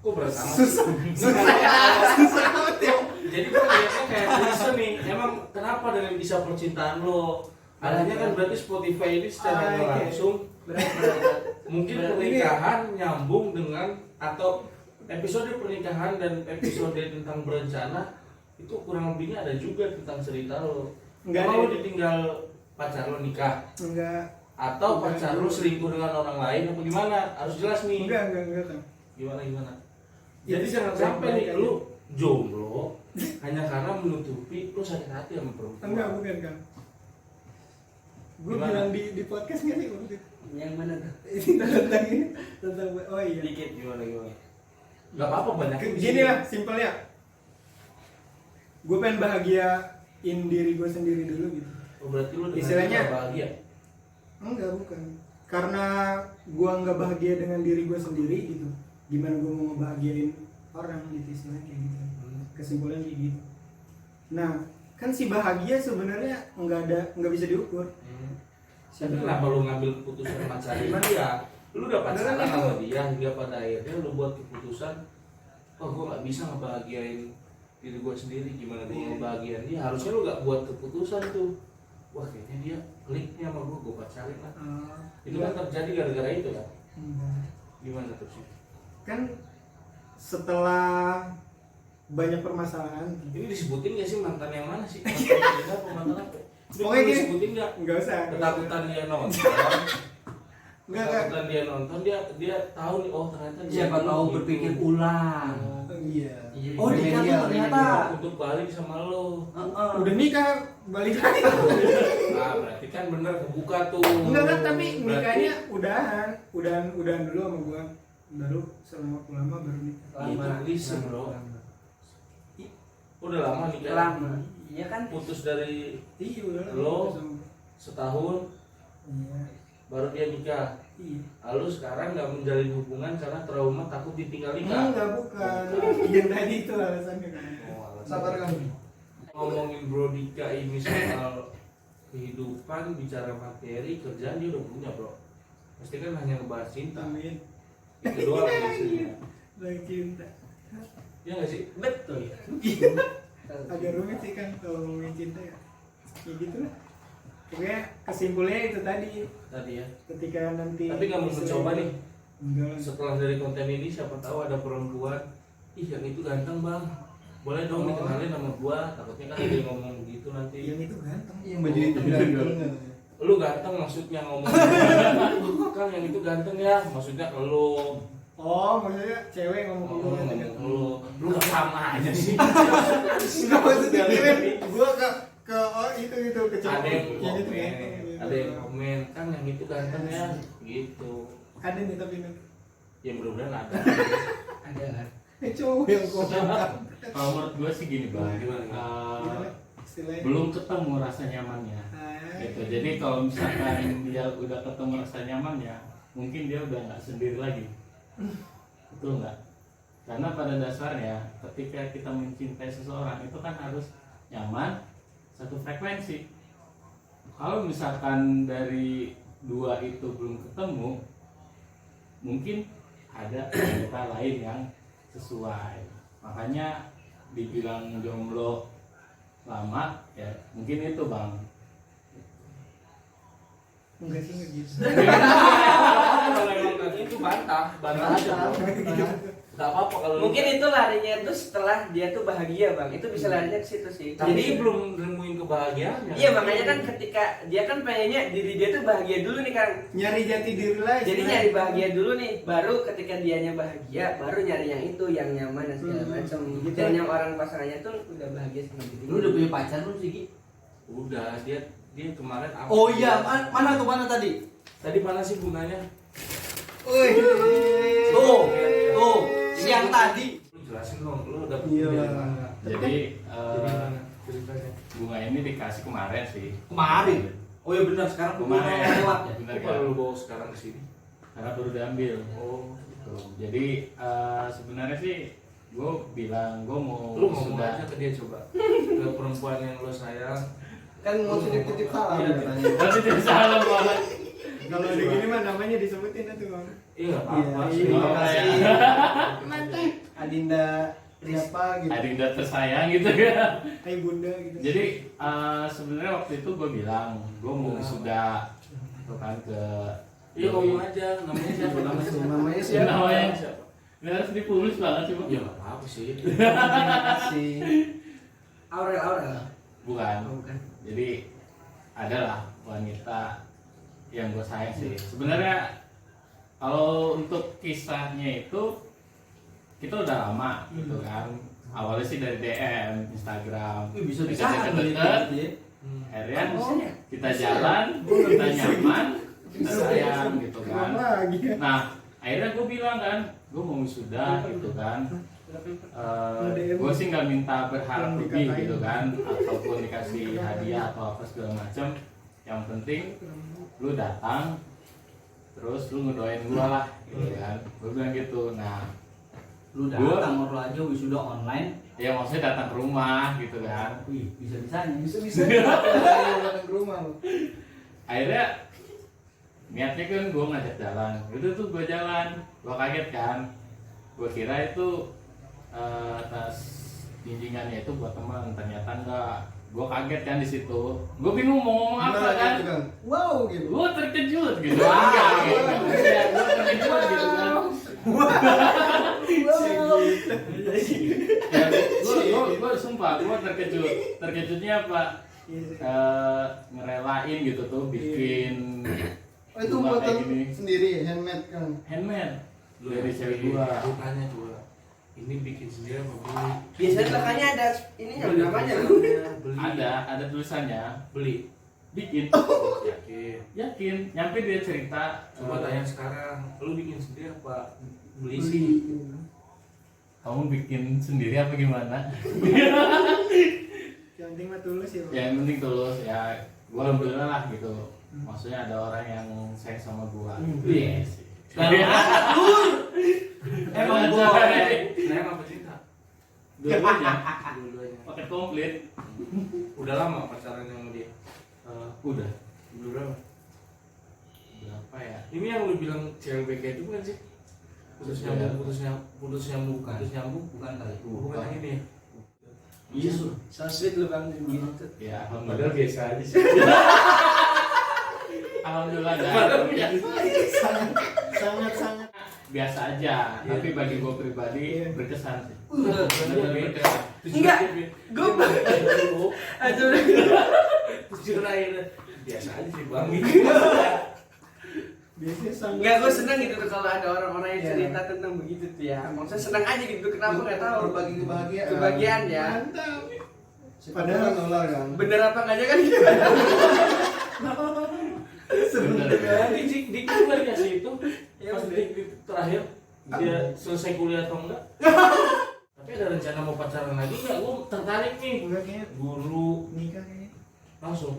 Speaker 1: Kok berat amat?
Speaker 5: susah banget ya.
Speaker 1: Jadi gue lihatnya kayak tulisan nih. Emang kenapa dengan kisah percintaan lo? Adanya kan berarti Spotify ini secara nggak langsung
Speaker 3: Berat.
Speaker 1: mungkin pernikahan nyambung dengan atau episode pernikahan dan episode tentang berencana itu kurang lebihnya ada juga tentang cerita lo.
Speaker 5: Enggak
Speaker 1: Kalau
Speaker 5: ada.
Speaker 1: lo ditinggal pacar lo nikah
Speaker 5: Enggak,
Speaker 1: atau pacar lo selingkuh dengan orang lain apa gimana? Harus jelas nih.
Speaker 5: enggak kan.
Speaker 1: Gimana? Jadi
Speaker 5: Itu
Speaker 1: jangan
Speaker 5: baik-baik
Speaker 1: sampai nih
Speaker 5: aja.
Speaker 1: lu jomblo hanya karena menutupi lu sakit hati sama perempuan.
Speaker 5: Enggak, bukan kan. Gue
Speaker 1: Gimana?
Speaker 5: bilang di podcast nggak sih waktu itu?
Speaker 3: Yang mana tuh?
Speaker 5: Ini tentang ini, tentang oh iya.
Speaker 1: Dikit gimana? Gak apa-apa banyak.
Speaker 5: Gini lah, simpelnya. Gue pengen bahagiain diri gue sendiri dulu gitu.
Speaker 1: Oh, berarti lu dengan
Speaker 5: Istilahnya-
Speaker 1: dia bahagia.
Speaker 5: Enggak, bukan. Karena gue nggak bahagia dengan diri gue sendiri gitu. Gimana gue mau ngebahagiain orang gitu istilahnya kayak gitu. Kesimpulan kayak gitu. Nah, kan si bahagia sebenarnya nggak bisa diukur.
Speaker 1: Tapi kenapa lu ngambil keputusan pacaran dia? Lu udah pacaran
Speaker 5: Beneran
Speaker 1: sama dia hingga pada akhirnya lu buat keputusan, oh gue nggak bisa ngebahagiain diri gue sendiri, gimana gue ngebahagiain dia? Harusnya lu nggak buat keputusan tuh. Wah kayaknya dia kliknya sama gue pacarin lah. Itu kan terjadi gara-gara itu kan?
Speaker 5: Enggak.
Speaker 1: Gimana tuh sih?
Speaker 5: Kan setelah banyak permasalahan
Speaker 1: Ini disebutin gak sih mantan yang mana sih? Mantan apa mantan apa?
Speaker 5: Pokoknya
Speaker 1: Lu
Speaker 5: gini.
Speaker 1: sebutin nggak?
Speaker 5: Nggak usah.
Speaker 1: Ketakutan dia nonton.
Speaker 5: Enggak.
Speaker 1: Ketakutan dia nonton, dia tahu nih, oh ternyata dia
Speaker 2: Siapa
Speaker 1: dulu
Speaker 2: tahu
Speaker 1: gitu.
Speaker 2: berpikir ulang.
Speaker 5: Iya.
Speaker 2: Oh, nikah tuh ternyata.
Speaker 1: Untuk balik sama lo.
Speaker 5: Udah nikah balik lagi.
Speaker 1: Nah, berarti kan bener kebuka tuh.
Speaker 5: Enggak kan, tapi
Speaker 1: Berarti-
Speaker 5: nikahnya udahan dulu sama gua. Baru selama waktu lama baru nikah.
Speaker 1: Itu reason, bro. Udah lama nikah.
Speaker 3: Lama. Iya kan?
Speaker 1: Putus dari
Speaker 5: Iya udah lama.
Speaker 1: Lo?
Speaker 5: sama-
Speaker 1: setahun
Speaker 5: Iya.
Speaker 1: baru dia nikah.
Speaker 5: Iya.
Speaker 1: Lalu sekarang nggak menjalin hubungan karena trauma takut ditinggal nikah.
Speaker 5: Enggak, bukan. Yang tadi itu alasannya kan.
Speaker 1: Oh, alasan.
Speaker 7: Sabar kamu.
Speaker 1: Ngomongin Bro Dika ini soal kehidupan, bicara materi, kerjaan dia udah punya, bro. Pasti kan hanya ngebahas cinta.
Speaker 5: Amin.
Speaker 1: Itu doang biasanya.
Speaker 5: Lagi cinta.
Speaker 1: Iya nggak sih?
Speaker 3: Betul.
Speaker 5: Agak rumit sih kan kalau ngomongin cinta ya. Ya gitu lah. Pokoknya kesimpulannya itu tadi.
Speaker 1: Tadi ya.
Speaker 5: Ketika nanti.
Speaker 1: Tapi nggak mau mencoba nih.
Speaker 5: Enggak lah.
Speaker 1: Setelah dari konten ini siapa tahu ada perempuan, ih yang itu ganteng bang, boleh dong dikenalin sama gua. Takutnya kan dia ngomong gitu nanti.
Speaker 5: Yang itu ganteng.
Speaker 7: Yang baju itu ganteng.
Speaker 1: Lu ganteng maksudnya ngomong. Kan yang itu ganteng ya, maksudnya ke lu.
Speaker 5: Oh, maksudnya cewek ngomong ke
Speaker 1: Oh,
Speaker 5: gue
Speaker 1: ngomong
Speaker 5: ganteng.
Speaker 1: ke lu. Lu nggak sama aja sih.
Speaker 5: Enggak maksudnya cewek. Gua ke oh itu ke cowok.
Speaker 1: Ada yang
Speaker 5: Yang itu
Speaker 1: komen,
Speaker 5: ganteng. gitu.
Speaker 1: ada yang komen, kan yang itu ganteng ya, gitu.
Speaker 5: Ada nih tapi nanti.
Speaker 1: Ya mudah-mudahan ada.
Speaker 3: Ada kan?
Speaker 5: Cowok yang komen.
Speaker 6: Kalau menurut gue sih gini bang,
Speaker 1: Gimana?
Speaker 5: Istilahnya.
Speaker 6: belum ketemu rasa nyamannya. Gitu. Jadi kalau misalkan dia udah ketemu rasa nyamannya, mungkin dia udah nggak sendiri lagi. Betul nggak? Karena pada dasarnya ketika kita mencintai seseorang itu kan harus nyaman, satu frekuensi. Kalau misalkan dari dua itu belum ketemu, mungkin ada cerita lain yang sesuai. Makanya dibilang jomblo lama ya mungkin itu bang.
Speaker 5: Enggak sih enggak gitu.
Speaker 1: Kalau emang tadi itu bantah aja bro. Gak apa-apa kalau
Speaker 3: Mungkin itu larinya itu setelah dia tuh bahagia bang. Itu bisa larinya ke situ sih.
Speaker 1: jadi belum nemuin kebahagiaannya.
Speaker 3: Iya makanya kan ketika dia kan pengennya diri dia tuh bahagia dulu nih Kang.
Speaker 5: Nyari jati diri lah.
Speaker 3: Jadi
Speaker 5: istilahnya.
Speaker 3: nyari bahagia dulu nih, baru ketika dianya bahagia, baru nyari yang itu, yang nyaman dan segala macam.
Speaker 5: Gitu.
Speaker 3: Dan yang orang pasangannya tuh udah bahagia sama diri.
Speaker 2: Lu udah punya pacar belum sih Ki?
Speaker 1: Udah dia kemarin apa?
Speaker 2: Oh iya, mana tuh mana tadi?
Speaker 1: Tadi mana sih gunanya?
Speaker 5: Wih.
Speaker 2: Tuh, siang tadi.
Speaker 1: Lu jelasin dong, lu udah
Speaker 5: Iya.
Speaker 6: Jadi
Speaker 1: gimana ceritanya?
Speaker 6: bunga ini dikasih kemarin sih.
Speaker 2: Kemarin. Oh iya benar, sekarang
Speaker 6: Kemarin.
Speaker 2: lewat ya.
Speaker 6: Bener
Speaker 1: Kok
Speaker 6: kan?
Speaker 1: lu bawa sekarang ke sini?
Speaker 6: Karena baru diambil.
Speaker 1: Oh,
Speaker 6: Gitu. Jadi sebenarnya sih gue bilang gue mau
Speaker 1: lu ngomong
Speaker 6: sudah
Speaker 1: aja ke dia coba. Ke perempuan yang lu sayang.
Speaker 7: Kan mau titip salam
Speaker 1: Iya,
Speaker 7: katanya.
Speaker 6: tapi tidak salah banget.
Speaker 5: Kalau udah gini mah namanya disebutin tuh bang.
Speaker 1: Iya, nggak apa-apa
Speaker 5: Iya,
Speaker 1: sih.
Speaker 5: iya.
Speaker 6: Oh,
Speaker 7: Makasih.
Speaker 5: Mantap.
Speaker 7: Adinda siapa gitu.
Speaker 6: Adinda tersayang gitu ya.
Speaker 5: Hai bunda gitu.
Speaker 6: Jadi sebenarnya waktu itu gue bilang gue mau sudah tuh kan ke
Speaker 1: Iya ngomong aja, namanya siapa?
Speaker 7: Namanya
Speaker 6: Ya,
Speaker 7: siapa?
Speaker 6: namanya siapa? Ini harus dipublis banget sih bang.
Speaker 1: Ya nggak apa-apa sih.
Speaker 7: Makasih.
Speaker 3: Aurel.
Speaker 6: Bukan.
Speaker 3: Oh, bukan.
Speaker 6: Jadi adalah wanita yang gue sayang sih. Sebenarnya kalau untuk kisahnya itu kita udah lama gitu kan. Awalnya sih dari DM Instagram.
Speaker 2: Bisa
Speaker 6: Deket-deket,
Speaker 2: gitu ya.
Speaker 6: akhirnya
Speaker 3: Oh,
Speaker 6: kita jalan, kita nyaman, kita sayang gitu kan.
Speaker 5: lagi ya.
Speaker 6: Nah akhirnya gue bilang kan, gue mau wisuda gitu kan. Gue sih nggak minta berharap lebih gitu kan, ataupun dikasih hadiah atau apa segala macam. Yang penting lu datang, terus lu ngedoain gue lah gitu kan. Gue bilang gitu. Nah
Speaker 2: Lu datang lu aja wisuda online.
Speaker 6: ya maksudnya datang ke rumah gitu kan.
Speaker 2: Wih, bisa-bisanya.
Speaker 7: Bisa datang ke rumah lo.
Speaker 6: Akhirnya niatnya kan gue ngajak jalan, itu tuh gue jalan, gue kaget kan, gue kira itu tas jinjingannya itu buat teman, ternyata enggak. Gue kaget kan di situ, gue bingung mau ngomong apa kan,
Speaker 7: Gitu kan. Wow gitu.
Speaker 6: gue terkejut gitu, enggak gitu, ya, gue terkejut gitu kan. Ya, gue sumpah gue terkejutnya apa?
Speaker 5: Iya sih.
Speaker 6: ngerelain gitu tuh bikin
Speaker 7: Oh, itu
Speaker 6: bunga
Speaker 7: buatan
Speaker 6: kayak gini.
Speaker 7: sendiri handmade kan.
Speaker 6: handmade
Speaker 1: Lu
Speaker 6: dari cewek gua.
Speaker 1: Tanya gua. Ini bikin sendiri apa beli?
Speaker 3: Biasanya belakangnya ada ininya namanya lu.
Speaker 1: Beli.
Speaker 6: Ada tulisannya
Speaker 1: Beli.
Speaker 6: bikin.
Speaker 1: Yakin.
Speaker 6: Yakin, nyampe dia cerita.
Speaker 1: Coba tanya sekarang, lu bikin sendiri apa beli
Speaker 5: Beli.
Speaker 1: sih?
Speaker 6: Kamu bikin sendiri apa gimana?
Speaker 5: Yang penting mah tulus ya. Bang.
Speaker 6: Ya, yang penting tulus ya. Gua alhamdulillah lah gitu. Maksudnya ada orang yang sayang sama gua. Yes.
Speaker 1: Emang
Speaker 6: Gua
Speaker 1: gua
Speaker 6: sayang
Speaker 1: sayang apa cinta?
Speaker 6: dua-duanya.
Speaker 1: Dua-duanya.
Speaker 6: Paket komplit.
Speaker 1: Udah lama pacaran sama dia?
Speaker 6: Udah.
Speaker 1: Udah berapa?
Speaker 6: Berapa ya?
Speaker 1: Ini yang lu bilang CLBK itu bukan sih? Putus nyambung, putus nyambung,
Speaker 2: Bukan.
Speaker 1: putus nyambung.
Speaker 2: Bukan kali.
Speaker 1: Bukan yang ini.
Speaker 6: Iya.
Speaker 3: So sweet lu Bang gitu.
Speaker 6: Ya,
Speaker 1: Padahal
Speaker 6: alhamdulillah.
Speaker 1: biasa aja sih.
Speaker 6: Alhamdulillah
Speaker 1: Padahal
Speaker 6: ya.
Speaker 7: Sangat
Speaker 6: Biasa aja,
Speaker 1: Iya.
Speaker 6: tapi bagi gua pribadi
Speaker 5: Iya.
Speaker 6: berkesan sih.
Speaker 1: Bener beda.
Speaker 3: Enggak. Gua aduh.
Speaker 1: Jujur aja. Biasa aja sih bang.
Speaker 5: Biasanya sangat.
Speaker 3: Enggak, gue seneng gitu tuh kalau ada orang-orang yang
Speaker 7: Iya.
Speaker 3: cerita tentang begitu tuh ya. Maksudnya seneng aja gitu, kenapa nggak tahu.
Speaker 7: Berbagi kebahagiaan.
Speaker 3: Kebahagiaan ya.
Speaker 7: Mantap.
Speaker 5: Padahal
Speaker 7: Padahal nular kan.
Speaker 3: Bener apa enggaknya kan gitu.
Speaker 6: Bener.
Speaker 1: Di kuliah dikasih itu.
Speaker 3: Ya,
Speaker 1: Pas
Speaker 3: udah.
Speaker 1: di terakhir dia selesai kuliah atau enggak? Tapi ada rencana mau pacaran lagi nggak? Gue tertarik nih.
Speaker 5: Enggak kayaknya
Speaker 1: Guru
Speaker 5: nikah kayaknya.
Speaker 1: langsung.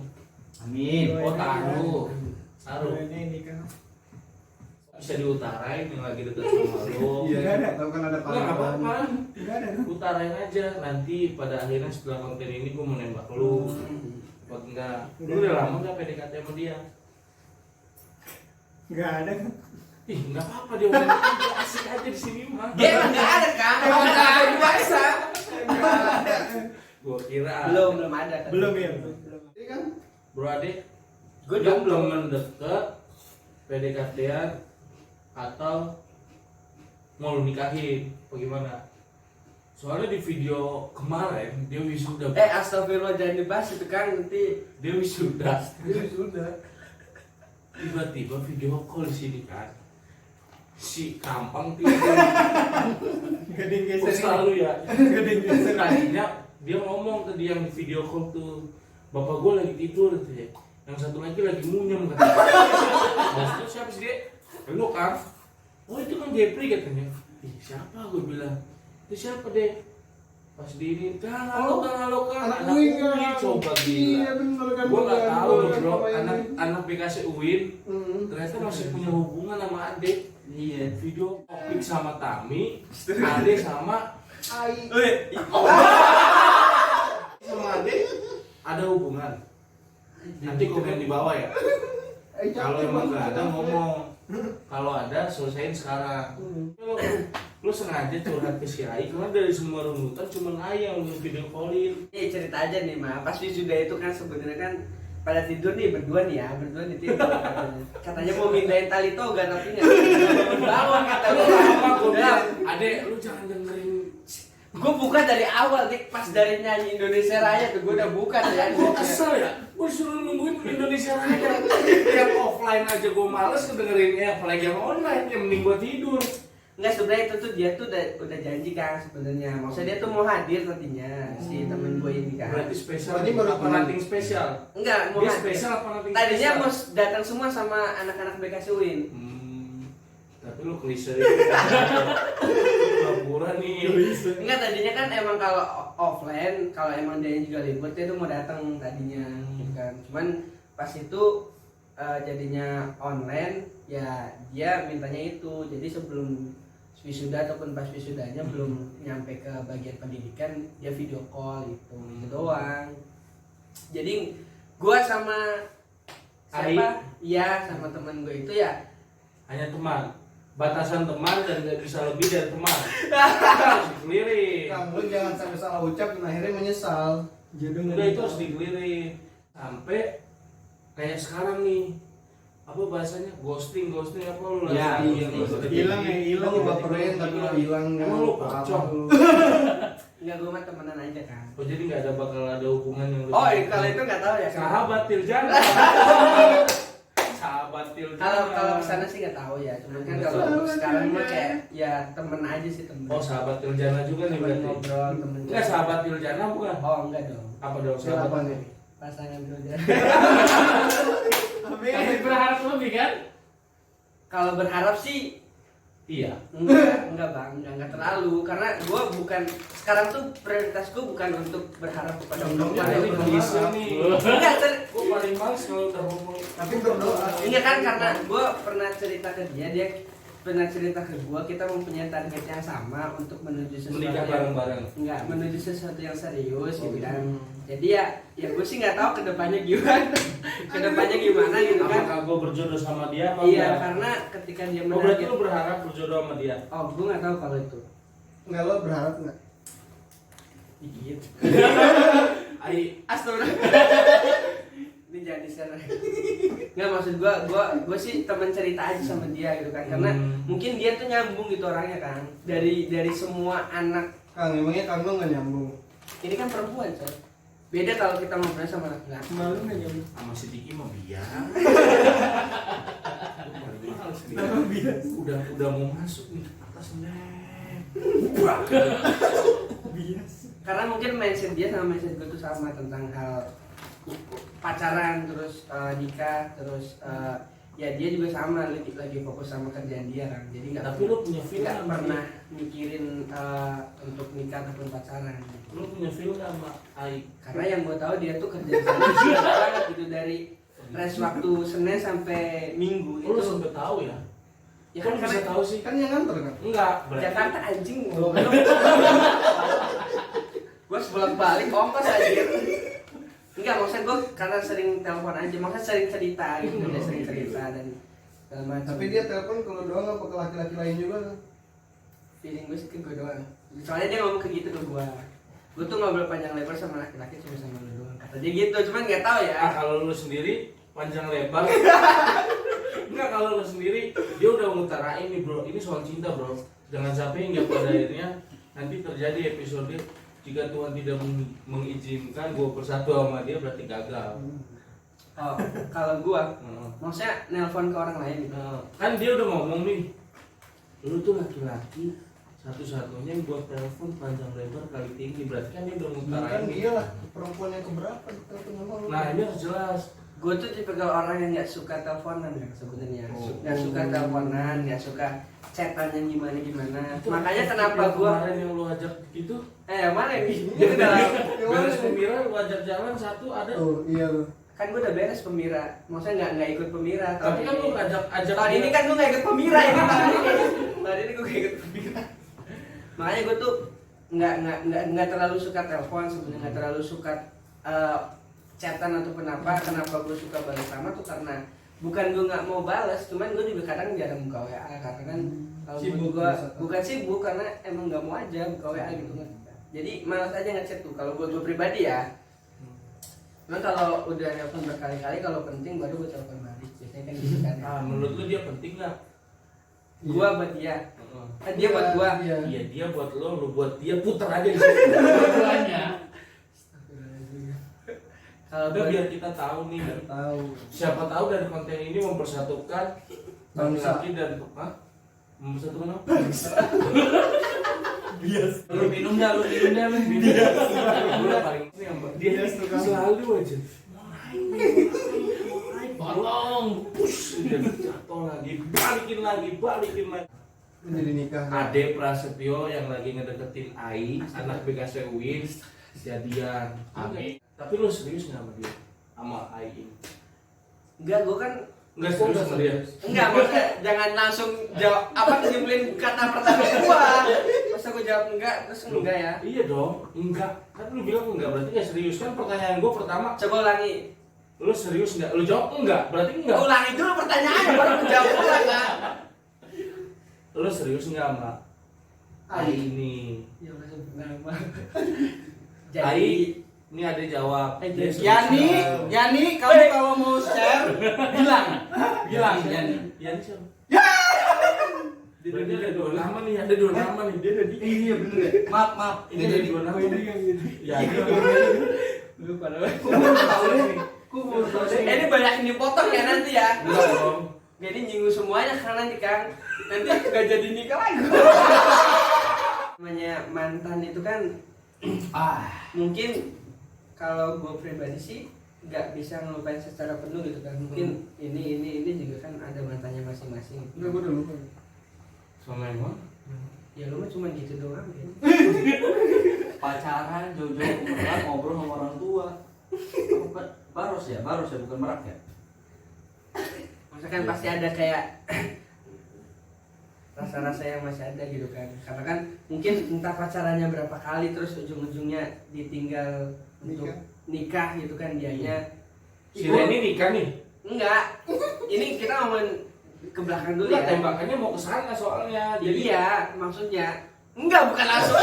Speaker 2: Amin.
Speaker 1: Oh taruh. Taruh.
Speaker 5: Doainnya nikah.
Speaker 1: Bisa diutarain yang lagi deket sama lo.
Speaker 7: Iya,
Speaker 5: Nggak ada.
Speaker 7: tahu kan ada
Speaker 1: Enggak apa-apa.
Speaker 5: Enggak ada.
Speaker 1: Utarain aja. Nanti pada akhirnya setelah konten ini gue mau nembak lu. Buat enggak. Lu udah lama nggak PDKT sama dia?
Speaker 5: Enggak ada kan.
Speaker 1: Ih nggak apa-apa dia udah asik aja di sini mah.
Speaker 3: Dia emang nggak ada kan? Emang nggak ada biasa.
Speaker 1: Gua kira
Speaker 3: Belum ada kan?
Speaker 5: Belum ya.
Speaker 7: Jadi kan
Speaker 1: bro adik
Speaker 3: Gue
Speaker 1: yang
Speaker 3: jomblo.
Speaker 1: belum mendekat PDKT-an atau mau lu nikahin bagaimana? Soalnya di video kemarin dia wisuda.
Speaker 3: Astagfirullah jangan dibahas itu kan nanti.
Speaker 1: Dia wisuda.
Speaker 3: Sudah.
Speaker 1: Tiba-tiba video call di sini kan. Si Kampang tiba-tiba
Speaker 5: Gede
Speaker 1: oh,
Speaker 5: geser.
Speaker 1: selalu ya.
Speaker 5: Gede geser.
Speaker 1: Tadinya dia ngomong tadi yang di video call tuh, bapak gue lagi tidur gitu ya. Yang satu lagi munyem katanya. Maksudnya siapa sih dia? Lu kan? Oh itu kan Jepri katanya. Ih siapa gue bilang? Itu siapa deh? Pas di ini, halo kan,
Speaker 7: anak Uin kan.
Speaker 1: coba
Speaker 7: Iya
Speaker 1: gila.
Speaker 7: benar kan.
Speaker 1: Gue nggak tahu
Speaker 7: Gua
Speaker 1: loh bro,
Speaker 7: sama ini.
Speaker 1: anak BKC Uin
Speaker 7: Hmm.
Speaker 1: ternyata masih punya hubungan sama adik.
Speaker 2: Iya.
Speaker 1: Video Opik sama Tami, Ade sama
Speaker 7: Ai.
Speaker 1: sama Ade ada hubungan. Nanti komen di bawah ya. Kalau emang nggak ada ngomong. Kalau ada selesaiin sekarang. Lu sengaja curhat ke si Ai karena dari semua runutan cuma Ai yang lu video callin.
Speaker 3: Cerita aja nih Ma, pas wisuda itu kan sebenarnya kan pada tidur nih berdua nih ya, berdua di tidur katanya mau mindahin tali toga tapi nggak bangun kata gue.
Speaker 1: Gue bilang, Ade lu jangan dengerin.
Speaker 3: Gue buka dari awal nih, pas dari nyanyi Indonesia Raya tuh gue udah buka ya.
Speaker 1: Gue kesel ya, gue suruh nungguin Indonesia Raya. Yang offline aja gue males ngedengerinnya, apalagi yang online, yang mending gue tidur.
Speaker 3: Enggak, sebenarnya itu tuh dia tuh udah janji kan sebenarnya. Maksudnya dia tuh mau hadir nantinya si temen gue ini kan.
Speaker 1: Berarti spesial,
Speaker 7: Berarti baru
Speaker 1: apa
Speaker 7: pulang.
Speaker 1: nothing spesial?
Speaker 3: Enggak, mau
Speaker 1: Dia
Speaker 3: hadir.
Speaker 1: spesial apa nothing
Speaker 3: Tadinya
Speaker 1: spesial?
Speaker 3: mau datang semua sama anak-anak BKC UIN.
Speaker 1: Tapi lu klise pura nih.
Speaker 3: Enggak, tadinya kan emang kalau offline, kalau emang dia juga libur dia tuh mau datang tadinya gitu kan. Cuman pas itu jadinya online ya dia mintanya itu. Jadi sebelum wisuda ataupun pas wisudanya belum nyampe ke bagian pendidikan dia video call gitu doang. Jadi gua sama siapa? Iya, sama teman gue itu ya
Speaker 1: Hanya teman. Batasan teman dan nggak bisa lebih dari teman. Harus dikelirin.
Speaker 7: Kamu jangan sampai salah ucap dan akhirnya menyesal.
Speaker 5: Jodoh
Speaker 1: Udah itu harus dikelirin. Sampai kayak sekarang nih. Apa bahasanya? Ghosting apa lu
Speaker 2: Ya,
Speaker 1: lagi
Speaker 2: ghosting.
Speaker 5: hilang ya hilang.
Speaker 7: Lo ngebaperin tapi lo hilang kan.
Speaker 1: Emang lo pocong?
Speaker 3: Enggak, gue mah temenan aja kan.
Speaker 1: Oh jadi nggak ada bakal ada hubungan yang
Speaker 3: Oh, kalau itu nggak tahu ya.
Speaker 1: sahabat Tiljana. Sahabat Tiljana.
Speaker 3: Kalau kesana sih nggak tahu ya. Cuman kan kalau untuk sekarang mah kayak ya temen aja sih temen.
Speaker 1: Oh sahabat Tiljana juga nih
Speaker 3: temen
Speaker 1: berarti.
Speaker 3: ngobrol, temen.
Speaker 1: Enggak sahabat Tiljana bukan?
Speaker 3: Oh enggak dong.
Speaker 1: Apa dong sahabat?
Speaker 7: Apa nih?
Speaker 3: Pasangan dulu.
Speaker 6: Tapi berharap lebih kan?
Speaker 3: Kalau berharap sih
Speaker 1: Iya.
Speaker 3: enggak bang, enggak terlalu karena gue bukan sekarang tuh prioritas gue bukan untuk berharap kepada orang
Speaker 1: Ya, ini
Speaker 3: lain.
Speaker 1: bisa nih.
Speaker 3: Enggak
Speaker 1: Gue paling males kalau udah ngomong.
Speaker 7: Tapi berdoa.
Speaker 3: Iya kan karena gue pernah cerita ke dia pernah cerita ke gue kita mempunyai target yang sama untuk menuju sesuatu
Speaker 1: Menikah bareng-bareng.
Speaker 3: enggak menuju sesuatu yang serius gitu kan. Jadi ya gue sih nggak tahu kedepannya gimana, kedepannya gimana gitu kan.
Speaker 1: Apakah gue berjodoh sama dia? Apa
Speaker 3: Iya
Speaker 1: enggak?
Speaker 3: karena ketika dia
Speaker 1: Oh berarti
Speaker 3: menarget,
Speaker 1: lu berharap berjodoh sama dia?
Speaker 3: oh gue nggak tahu kalau itu.
Speaker 7: Enggak, lo berharap enggak?
Speaker 3: Dikit.
Speaker 1: Ai,
Speaker 3: Astagfirullah. Ini jangan di-share. Nggak maksud gue sih teman cerita aja sama dia gitu kan karena mungkin dia tuh nyambung gitu orangnya kan dari semua anak.
Speaker 7: Kang, emangnya Kang lo nggak nyambung?
Speaker 3: Ini kan perempuan coy. Beda kalau kita ngobrol sama laki-laki.
Speaker 7: Malu nggak nyambung?
Speaker 1: sama si Diki mah biar. Udah mau masuk nih atas nih.
Speaker 3: Karena mungkin mindset dia sama mindset gue tuh sama tentang hal pacaran terus nikah terus ya dia juga sama lagi fokus sama kerjaan dia kan jadi nggak
Speaker 1: Tapi lu punya feel
Speaker 3: nggak
Speaker 1: sama
Speaker 3: pernah mikirin untuk nikah ataupun pacaran
Speaker 1: Lu punya feel nggak sama Ai?
Speaker 3: karena yang gue tahu dia tuh kerja sibuk banget gitu dari rest waktu Senin sampai Minggu
Speaker 1: Lu
Speaker 3: itu
Speaker 1: sampai tahu ya?
Speaker 3: ya
Speaker 1: Kok
Speaker 3: kan
Speaker 1: bisa
Speaker 3: karena
Speaker 1: tahu sih?
Speaker 7: Kan yang nganter kan?
Speaker 1: Enggak, berarti
Speaker 3: Jakarta anjing gue sebelak balik ongkos aja enggak maksudnya gue karena sering telepon aja maksudnya sering cerita gitu dia sering cerita dan segala macam
Speaker 7: Tapi dia telepon kalau doang apa ke laki-laki lain juga kan?
Speaker 3: feeling gue sih ke gue doang soalnya dia ngomong kayak gitu ke gue tuh ngobrol panjang lebar sama laki-laki cuma sama lu doang kata dia gitu cuman nggak tahu ya
Speaker 1: kalau lu sendiri panjang lebar. Enggak, kalau lu sendiri dia udah ngutarain nih bro, ini soal cinta bro. Jangan sampai hingga pada akhirnya nanti terjadi episode jika Tuhan tidak mengizinkan gue bersatu sama dia berarti gagal.
Speaker 3: oh kalau gue
Speaker 1: Heeh.
Speaker 3: maksudnya nelpon ke orang lain gitu
Speaker 1: Kan dia udah ngomong nih, lu tuh laki-laki satu-satunya yang buat telepon panjang lebar kali tinggi, berarti kan dia udah
Speaker 7: Kan
Speaker 1: ngutarain nih.
Speaker 7: dia lah perempuan yang keberapa di telepon sama lo?
Speaker 1: Nah ini harus jelas.
Speaker 3: gue tuh tipe orang yang nggak suka teleponan kan sebenarnya nggak suka teleponan nggak suka chatan yang gimana makanya kenapa
Speaker 1: Yang
Speaker 3: gue
Speaker 1: kemarin yang lu ajak gitu,
Speaker 3: yang mana nih itu dalam
Speaker 1: beres pemira lu ajak jalan satu ada.
Speaker 7: Oh iya lo.
Speaker 3: kan gue udah beres pemira maksudnya nggak ikut pemira
Speaker 1: Tapi kan lu ajak
Speaker 3: tahun ini kan gue nggak ikut pemira ini tahun ini gue nggak ikut pemira makanya gue tuh nggak terlalu suka telepon sebenarnya nggak terlalu suka chatan ataupun apa kenapa gue suka balas sama tuh karena bukan gue nggak mau balas cuman gue juga kadang jarang buka WA karena kan kalau
Speaker 7: Sibuk
Speaker 3: gue
Speaker 7: biasa.
Speaker 3: bukan sibuk karena emang nggak mau aja buka WA gitu kan jadi malas aja ngechat tuh kalau gue pribadi ya cuman kalau udah nelfon berkali-kali kalau penting baru gue telepon balik biasanya kan gitu kan
Speaker 1: Menurut lu dia penting nggak?
Speaker 3: gue buat dia dia buat gue
Speaker 7: Iya.
Speaker 1: Iya dia buat lu buat dia, puter aja di situ.
Speaker 6: Dua-duanya.
Speaker 3: kalau
Speaker 1: Udah
Speaker 3: buat
Speaker 1: biar kita tahu nih.
Speaker 7: Tahu.
Speaker 1: Siapa tahu dari konten ini mempersatukan
Speaker 7: Bangsa.
Speaker 1: laki-laki dan mempersatukan apa?
Speaker 5: Bias.
Speaker 1: Lu minum dah, lu. Lu lah paling ini yang dia selalu aja.
Speaker 6: Tolong.
Speaker 1: Push, dia jatuh lagi, balikin lagi.
Speaker 7: Jadi nikah.
Speaker 1: Ade Prasetyo yang lagi ngedeketin Ai, anak BKC UIN, jadian.
Speaker 6: Amin.
Speaker 1: Tapi lu serius nggak sama dia? Sama Ai ini?
Speaker 3: enggak gue kan
Speaker 1: Nggak serius sama dia?
Speaker 3: enggak maksudnya jangan langsung jawab apa nyimpulin kata pertama gua masa gua jawab enggak terus enggak ya
Speaker 1: Iya dong, enggak. Kan lu bilang enggak, berarti nggak serius. Kan pertanyaan gua pertama,
Speaker 3: coba ulangi
Speaker 1: lu serius nggak? Lu jawab enggak, berarti enggak.
Speaker 3: ulangi dulu pertanyaannya baru gua jawab ulang kan
Speaker 1: Lu serius nggak sama Ai ini?
Speaker 3: ya udah sebut nama
Speaker 1: Ai, ini ada jawab. Dia serius
Speaker 3: Yani
Speaker 1: nggak?
Speaker 3: Yani kamu kalau mau share bilang Yani
Speaker 1: Yani siapa? Berarti ada 2 nama nih, ada 2 nama nih.
Speaker 2: Dia udah iya bener ya. Maaf.
Speaker 1: Ini ada 2 nama. Ya, itu
Speaker 3: Lu pada
Speaker 2: Kok
Speaker 3: ini banyak yang dipotong ya nanti ya.
Speaker 1: enggak dong.
Speaker 3: Jadi nyinggung semuanya karena nanti Kang nanti gak jadi nikah lagi. Namanya mantan itu kan mungkin kalau gue pribadi sih nggak bisa ngelupain secara penuh gitu kan. Mungkin ini juga kan ada mantannya masing-masing.
Speaker 7: Enggak, gue udah lupa.
Speaker 1: Sama yang mana?
Speaker 3: Ya lu mah cuma gitu doang ya.
Speaker 2: pacaran jauh-jauh pernah ngobrol sama orang tua. Bukan baros ya bukan merak ya.
Speaker 3: Maksudnya kan pasti ada kayak rasa-rasa yang masih ada gitu kan. Karena kan mungkin entah pacarannya berapa kali terus ujung-ujungnya ditinggal untuk nikah gitu kan dianya.
Speaker 1: Si Reni nikah nih.
Speaker 3: Enggak. Ini kita ngomongin ke belakang dulu
Speaker 1: Enggak,
Speaker 3: ya.
Speaker 1: tembakannya mau ke sana soalnya. Jadi
Speaker 3: Iya, maksudnya enggak bukan langsung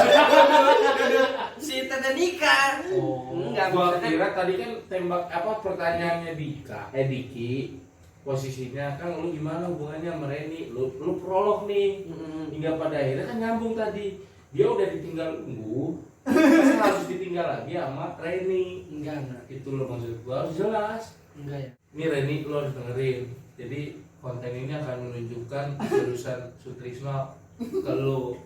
Speaker 3: si Tete nikah. Enggak,
Speaker 1: gua
Speaker 3: maksudnya
Speaker 1: kira tadi kan tembak pertanyaannya Diki. Posisinya kan lu gimana hubungannya sama Reni? Lu prolog nih. Hingga pada akhirnya kan nyambung tadi. Dia udah ditinggal masa harus ditinggal lagi sama Reni.
Speaker 3: enggak.
Speaker 1: Itu lo maksud gua harus jelas.
Speaker 3: Enggak ya.
Speaker 1: Ini Reni lo harus dengerin. Jadi konten ini akan menunjukkan jurusan Sutrisno ke lo.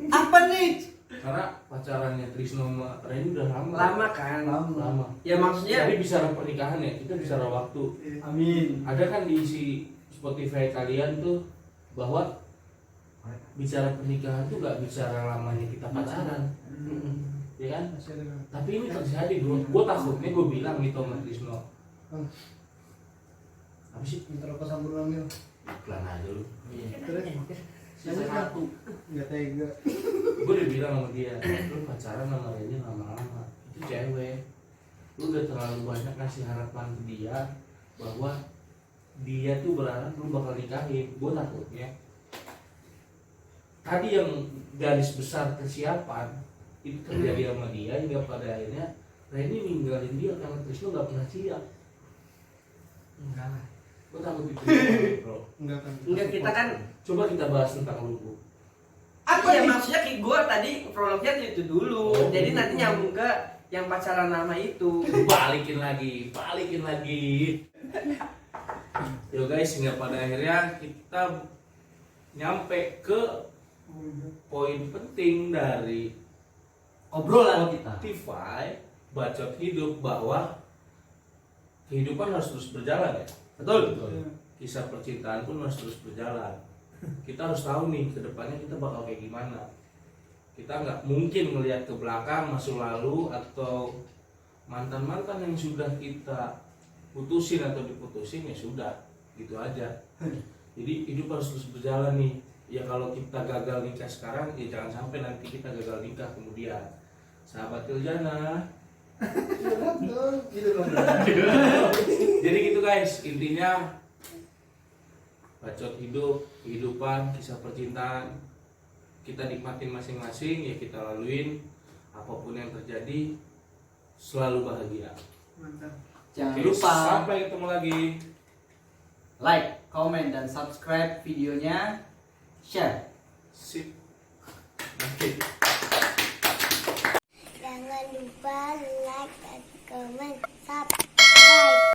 Speaker 3: Apa nih?
Speaker 1: Karena pacarannya Trisno sama Reni udah lama.
Speaker 3: Lama kan?
Speaker 1: Lama.
Speaker 3: Ya maksudnya
Speaker 1: Jadi bicara pernikahan ya, kita bicara waktu.
Speaker 2: Amin.
Speaker 1: Ada kan di isi Spotify kalian tuh bahwa bicara pernikahan tuh gak bicara lamanya kita pacaran, ya kan?
Speaker 7: Masih ada nggak?
Speaker 1: Tapi ini terjadi bro. Gue takutnya gue bilang nih sama Trisno. Apa sih?
Speaker 7: Minta rokok Sampurna Mil.
Speaker 1: Iklan aja lu.
Speaker 7: Terus
Speaker 2: Sisa 1.
Speaker 7: nggak tega.
Speaker 1: Gue udah bilang sama dia, lu pacaran sama Reni lama-lama. Itu cewek. Lu udah terlalu banyak ngasih harapan ke dia bahwa dia tuh berharap lu bakal nikahin. Gue takutnya tadi yang garis besar kesiapan itu terjadi sama dia hingga pada akhirnya Reni ninggalin dia karena Trisno gak pernah siap.
Speaker 3: enggak lah.
Speaker 1: Gue takut itu bro.
Speaker 7: Enggak kan?
Speaker 3: Enggak, kita kan
Speaker 1: Coba kita bahas tentang lu.
Speaker 3: apa ya maksudnya kayak gue tadi prolognya itu dulu.
Speaker 1: Oh,
Speaker 3: Jadi
Speaker 1: gitu.
Speaker 3: nanti nyambung ke yang pacaran lama itu.
Speaker 1: Balikin lagi. Yo guys, hingga pada akhirnya kita nyampe ke poin penting dari
Speaker 2: Obrolan kita.
Speaker 1: Spotify bacot hidup bahwa kehidupan harus terus berjalan ya.
Speaker 2: Betul.
Speaker 1: Kisah percintaan pun harus terus berjalan. Kita harus tahu nih ke depannya kita bakal kayak gimana. Kita nggak mungkin melihat ke belakang masa lalu atau mantan-mantan yang sudah kita putusin atau diputusin ya sudah gitu aja. Jadi hidup harus terus berjalan nih. Ya kalau kita gagal nikah sekarang ya jangan sampai nanti kita gagal nikah kemudian. Sahabat Tiljana.
Speaker 7: Gitu dong.
Speaker 1: Jadi gitu guys, intinya bacot hidup, kehidupan, kisah percintaan kita nikmatin masing-masing ya, kita laluin apapun yang terjadi selalu bahagia.
Speaker 5: Mantap.
Speaker 2: Jangan
Speaker 1: Oke,
Speaker 2: lupa
Speaker 1: sampai ketemu lagi.
Speaker 2: like, comment, dan subscribe videonya. Share.